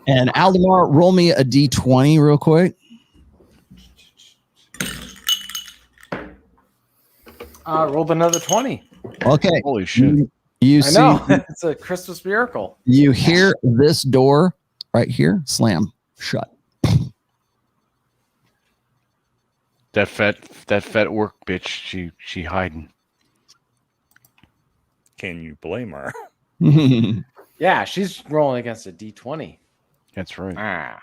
And Aldemar, roll me a D20 real quick. Rolled another 20. Okay. Holy shit. You I see, know. It's a Christmas miracle. you hear this door right here slam shut. That fat orc bitch, she hiding. Can you blame her? Yeah, she's rolling against a D20. That's right.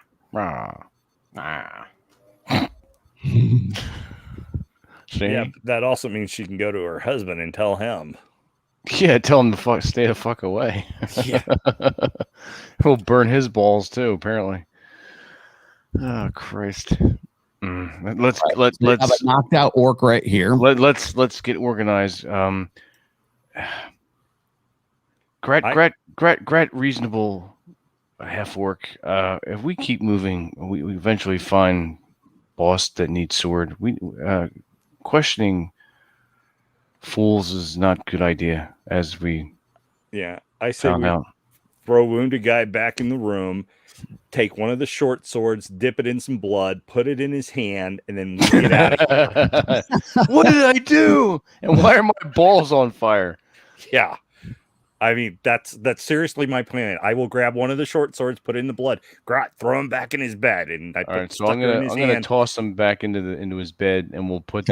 See? Yeah, that also means she can go to her husband and tell him. Yeah, tell him to stay the fuck away. Yeah. He'll burn his balls too, apparently. Oh Christ. Let's have a knocked out orc right here. let's get organized. Gret reasonable half orc. If we keep moving, we eventually find boss that needs sword. We questioning fools is not a good idea, as we I say found we out. throw wounded guy back in the room, take one of the short swords, dip it in some blood, put it in his hand, and then we get out of here. What did I do? And why are my balls on fire? Yeah. I mean, that's seriously my plan. I will grab one of the short swords, put it in the blood, throw him back in his bed, and I All put right, the so sucker in his I'm gonna hand. toss him back into his bed, and we'll put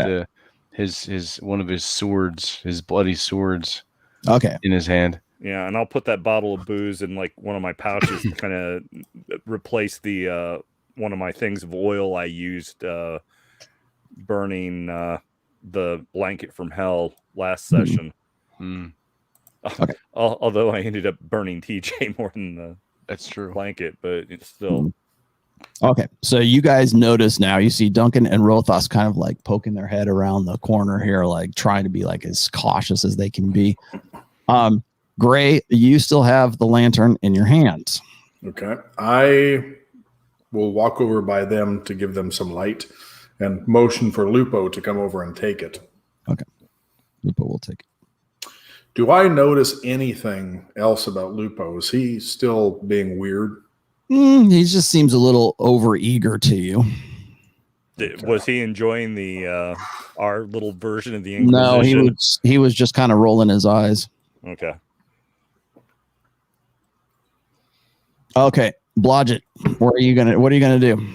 his one of his swords, his bloody swords, in his hand. Yeah, and I'll put that bottle of booze in like one of my pouches to kind of replace the one of my things of oil I used burning the blanket from hell last session. Okay. Although I ended up burning TJ more than the That's true blanket, but it's still Okay, so you guys notice now, you see Duncan and Rothos kind of like poking their head around the corner here, like trying to be like as cautious as they can be. Gray, you still have the lantern in your hands. Okay. I will walk over by them to give them some light and motion for Lupo to come over and take it. Okay. Lupo will take it. Do I notice anything else about Lupo? Is he still being weird? He just seems a little over eager to you. Was he enjoying the our little version of the No, Inquisition? he was just kind of rolling his eyes. Okay. Okay, Blodgett, what are you gonna do?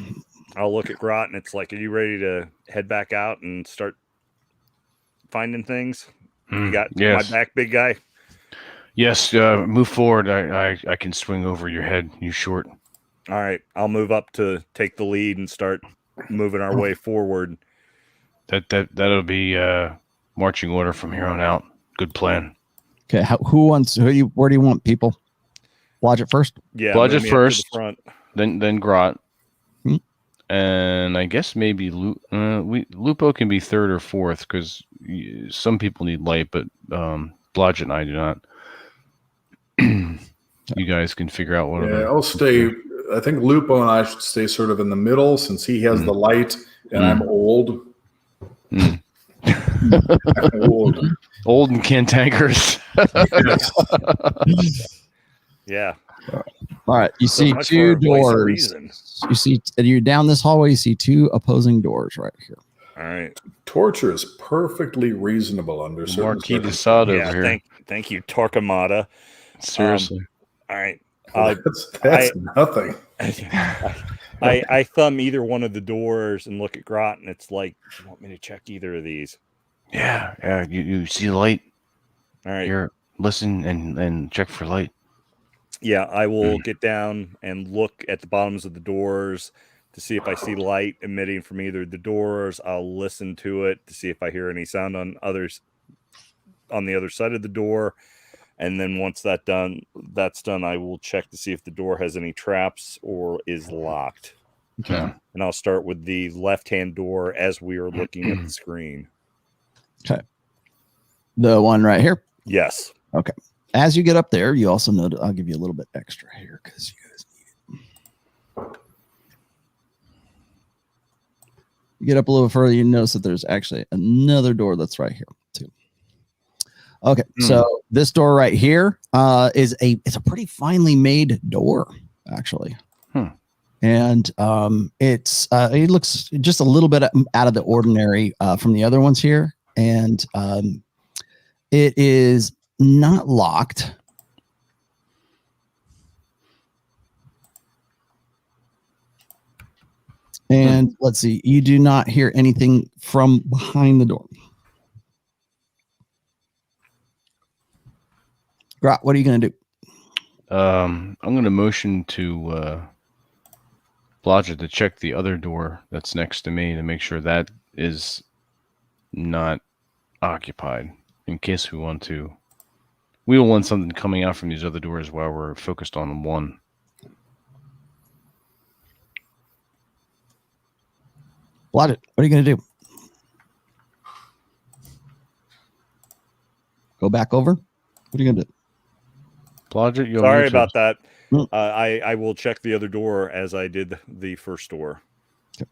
I'll look at Grot and it's like, are you ready to head back out and start finding things? You got yes. my back, big guy? Yes, move forward. I can swing over your head. You short. All right, I'll move up to take the lead and start moving our way forward. That'll be marching order from here on out. Good plan. Okay, where do you want people? Blodgett first. Yeah, Blodgett move me up to the first. front. Then Grot. Hmm. And I guess maybe Lupo can be third or fourth because some people need light, but Blodgett and I do not. You guys can figure out what. Yeah, I'll stay. I think Lupo and I should stay sort of in the middle since he has the light and I'm old. I'm old and cantankerous. Yeah. All right. You see much two for a voice of doors. reason. You see, you're down this hallway. You see two opposing doors right here. All right. Torture is perfectly reasonable under certain Marquis de circumstances. Sade Yeah, over here. thank you, Torquemada. Seriously. All right. That's nothing. I thumb either one of the doors and look at Grot, and it's like, you want me to check either of these? Yeah. You see the light. All right. Here, listen and check for light. Yeah, I will get down and look at the bottoms of the doors to see if I see light emitting from either of the doors. I'll listen to it to see if I hear any sound on the other side of the door. And then once that's done, I will check to see if the door has any traps or is locked. Okay. And I'll start with the left-hand door as we are looking at the screen. Okay. The one right here. Yes. Okay. As you get up there, you also know I'll give you a little bit extra here because you guys need it. You get up a little further, you notice that there's actually another door that's right here too. Okay, so this door right here it's a pretty finely made door, actually. And it looks just a little bit out of the ordinary from the other ones here, and it is not locked. And let's see, you do not hear anything from behind the door. Grot, what are you going to do? I'm going to motion to Blodgett to check the other door that's next to me to make sure that is not occupied in case we want to. We don't want something coming out from these other doors while we're focused on the one. Blodgett, what are you going to do? Go back over? What are you going to do? Blodgett, you'll Sorry need to- about that. I will check the other door as I did the first door. Okay.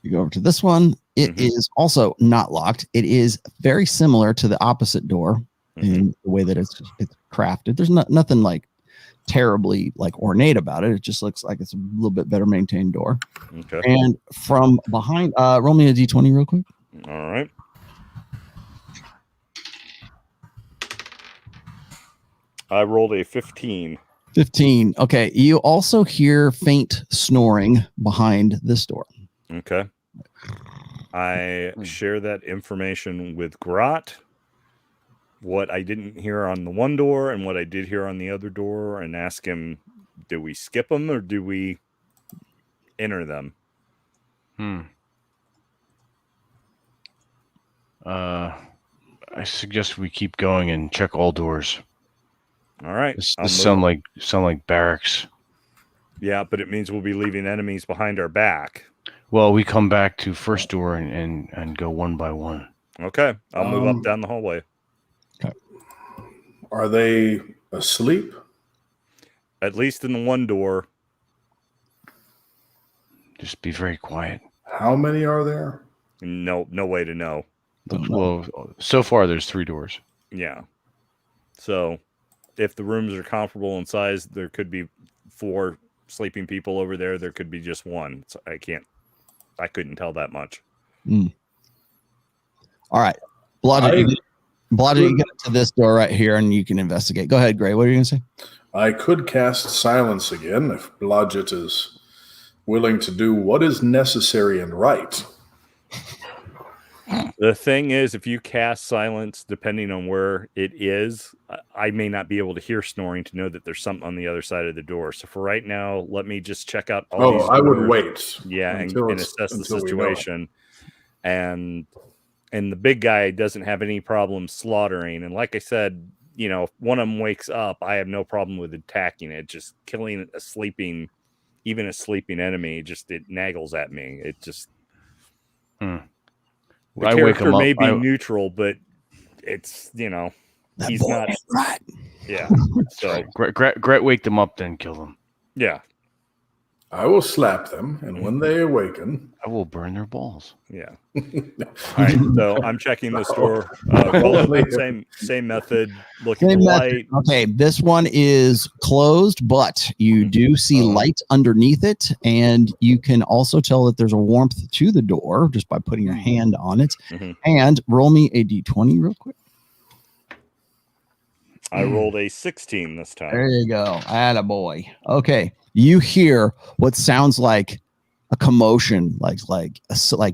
You go over to this one. It is also not locked. It is very similar to the opposite door in the way that it's crafted. There's nothing like terribly like ornate about it. It just looks like it's a little bit better maintained door. Okay. And from behind, roll me a d20 real quick. All right. I rolled a 15. 15. Okay. You also hear faint snoring behind this door. Okay. I share that information with Grot. What I didn't hear on the one door and what I did hear on the other door, and ask him, do we skip them or do we enter them? I suggest we keep going and check all doors. All right. This sound like barracks. Yeah, but it means we'll be leaving enemies behind our back. Well, we come back to first door and go one by one. Okay. I'll move up down the hallway. Okay. Are they asleep? At least in the one door. Just be very quiet. How many are there? No way to know. Well, so far there's 3 doors. Yeah. So if the rooms are comparable in size, there could be 4 sleeping people over there. There could be just 1. So I couldn't tell that much. All right. Blodgett, you get to this door right here and you can investigate. Go ahead, Gray. What are you going to say? I could cast silence again if Blodgett is willing to do what is necessary and right. The thing is, if you cast silence, depending on where it is, I may not be able to hear snoring to know that there's something on the other side of the door. So for right now, let me just check out all these doors. I would wait. Yeah, and assess the situation. And the big guy doesn't have any problem slaughtering. And like I said, if one of them wakes up, I have no problem with attacking it. Just killing even a sleeping enemy, it naggles at me. It just... The character may be neutral, but it's, he's not... Right. Yeah. So Gret waked them up, then kill them. Yeah. I will slap them, and when they awaken... I will burn their balls. Yeah. All right, so I'm checking the store. Same method. Looking for light. Okay, this one is closed, but you do see light underneath it, and you can also tell that there's a warmth to the door just by putting your hand on it. And roll me a d20 real quick. I rolled a 16 this time. There you go. Attaboy. Okay. You hear what sounds like a commotion, like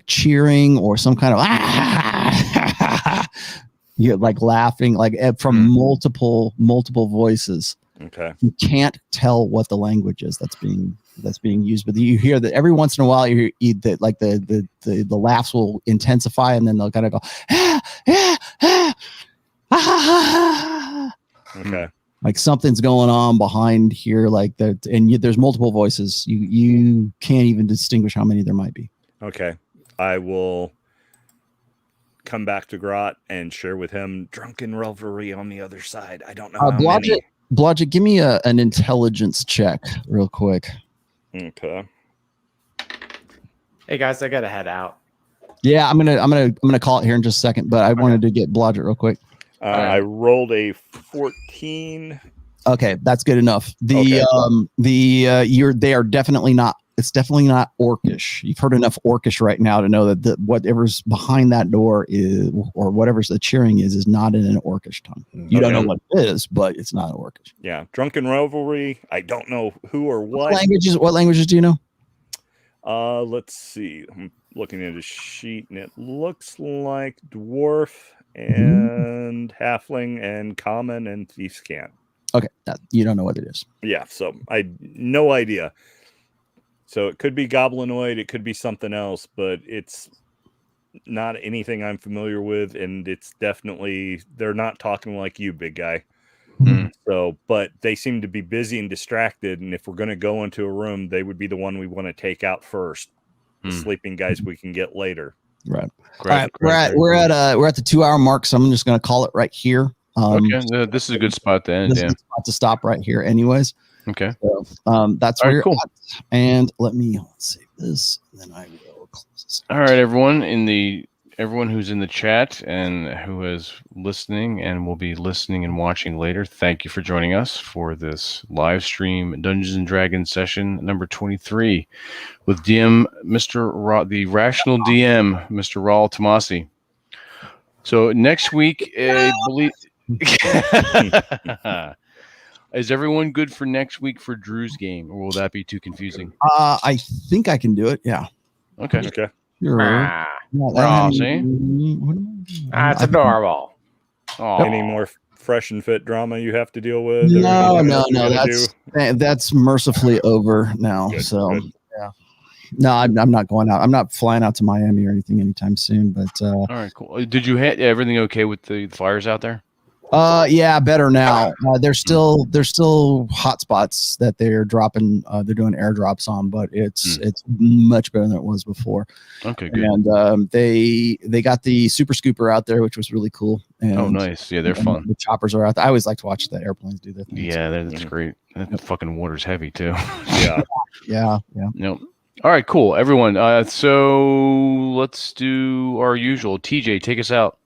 cheering or some kind of you're like laughing, like from multiple voices. Okay. You can't tell what the language is that's being used, but you hear that every once in a while. You hear that like the laughs will intensify, and then they'll kind of go Okay. Like something's going on behind here, like that, and there's multiple voices. You can't even distinguish how many there might be. Okay, I will come back to Grot and share with him drunken revelry on the other side. I don't know how many. Blodgett, give me an intelligence check real quick. Okay. Hey guys, I gotta head out. Yeah, I'm gonna call it here in just a second, but I wanted to get Blodgett real quick. I rolled a 14. Okay, that's good enough. They are definitely not. It's definitely not orcish. You've heard enough orcish right now to know that whatever's behind that door is, or whatever's the cheering is not in an orcish tongue. You don't know what it is, but it's not orcish. Yeah, drunken revelry. I don't know who or what. What languages do you know? Let's see. I'm looking at a sheet, and it looks like dwarf and halfling and common and thief's cant. Okay, you don't know what it is. Yeah, so I no idea. So it could be goblinoid, it could be something else, but it's not anything I'm familiar with, and it's definitely they're not talking like you, big guy. So, but they seem to be busy and distracted, and if we're going to go into a room, they would be the one we want to take out first. The sleeping guys we can get later. Right. All right. We're at the 2-hour mark, so I'm just going to call it right here. Okay. This is a good spot to end. This is a spot to stop right here, anyways. Okay. So, that's where you're at. And let's save this, and then I will close this. All right, everyone who's in the chat and who is listening and will be listening and watching later, thank you for joining us for this live stream Dungeons and Dragons session number 23 with DM the Rational DM, Mr. Rollo Tomassi. So next week, I believe. Is everyone good for next week for Drew's game, or will that be too confusing? I think I can do it. Yeah. Okay. Sure. It's adorable. Any more fresh and fit drama you have to deal with? No. That's mercifully over now. Good, so good. yeah. No, I'm not going out. I'm not flying out to Miami or anything anytime soon. But all right, cool. Did you have everything okay with the fires out there? Yeah, better now. There's still hot spots that they're dropping. They're doing airdrops on, but it's much better than it was before. Okay, good. And they got the super scooper out there, which was really cool. And, oh, nice. Yeah, they're fun. The choppers are out there. I always like to watch the airplanes do their thing. Yeah, that's great. That fucking water's heavy too. Yeah. Yeah. Nope. All right, cool, everyone. So let's do our usual. TJ, take us out.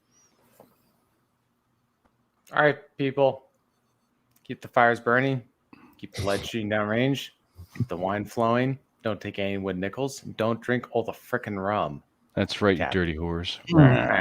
All right, people. Keep the fires burning. Keep the lead shooting down range. Keep the wine flowing. Don't take any wood nickels. Don't drink all the frickin' rum. That's right, you Cat. dirty whores.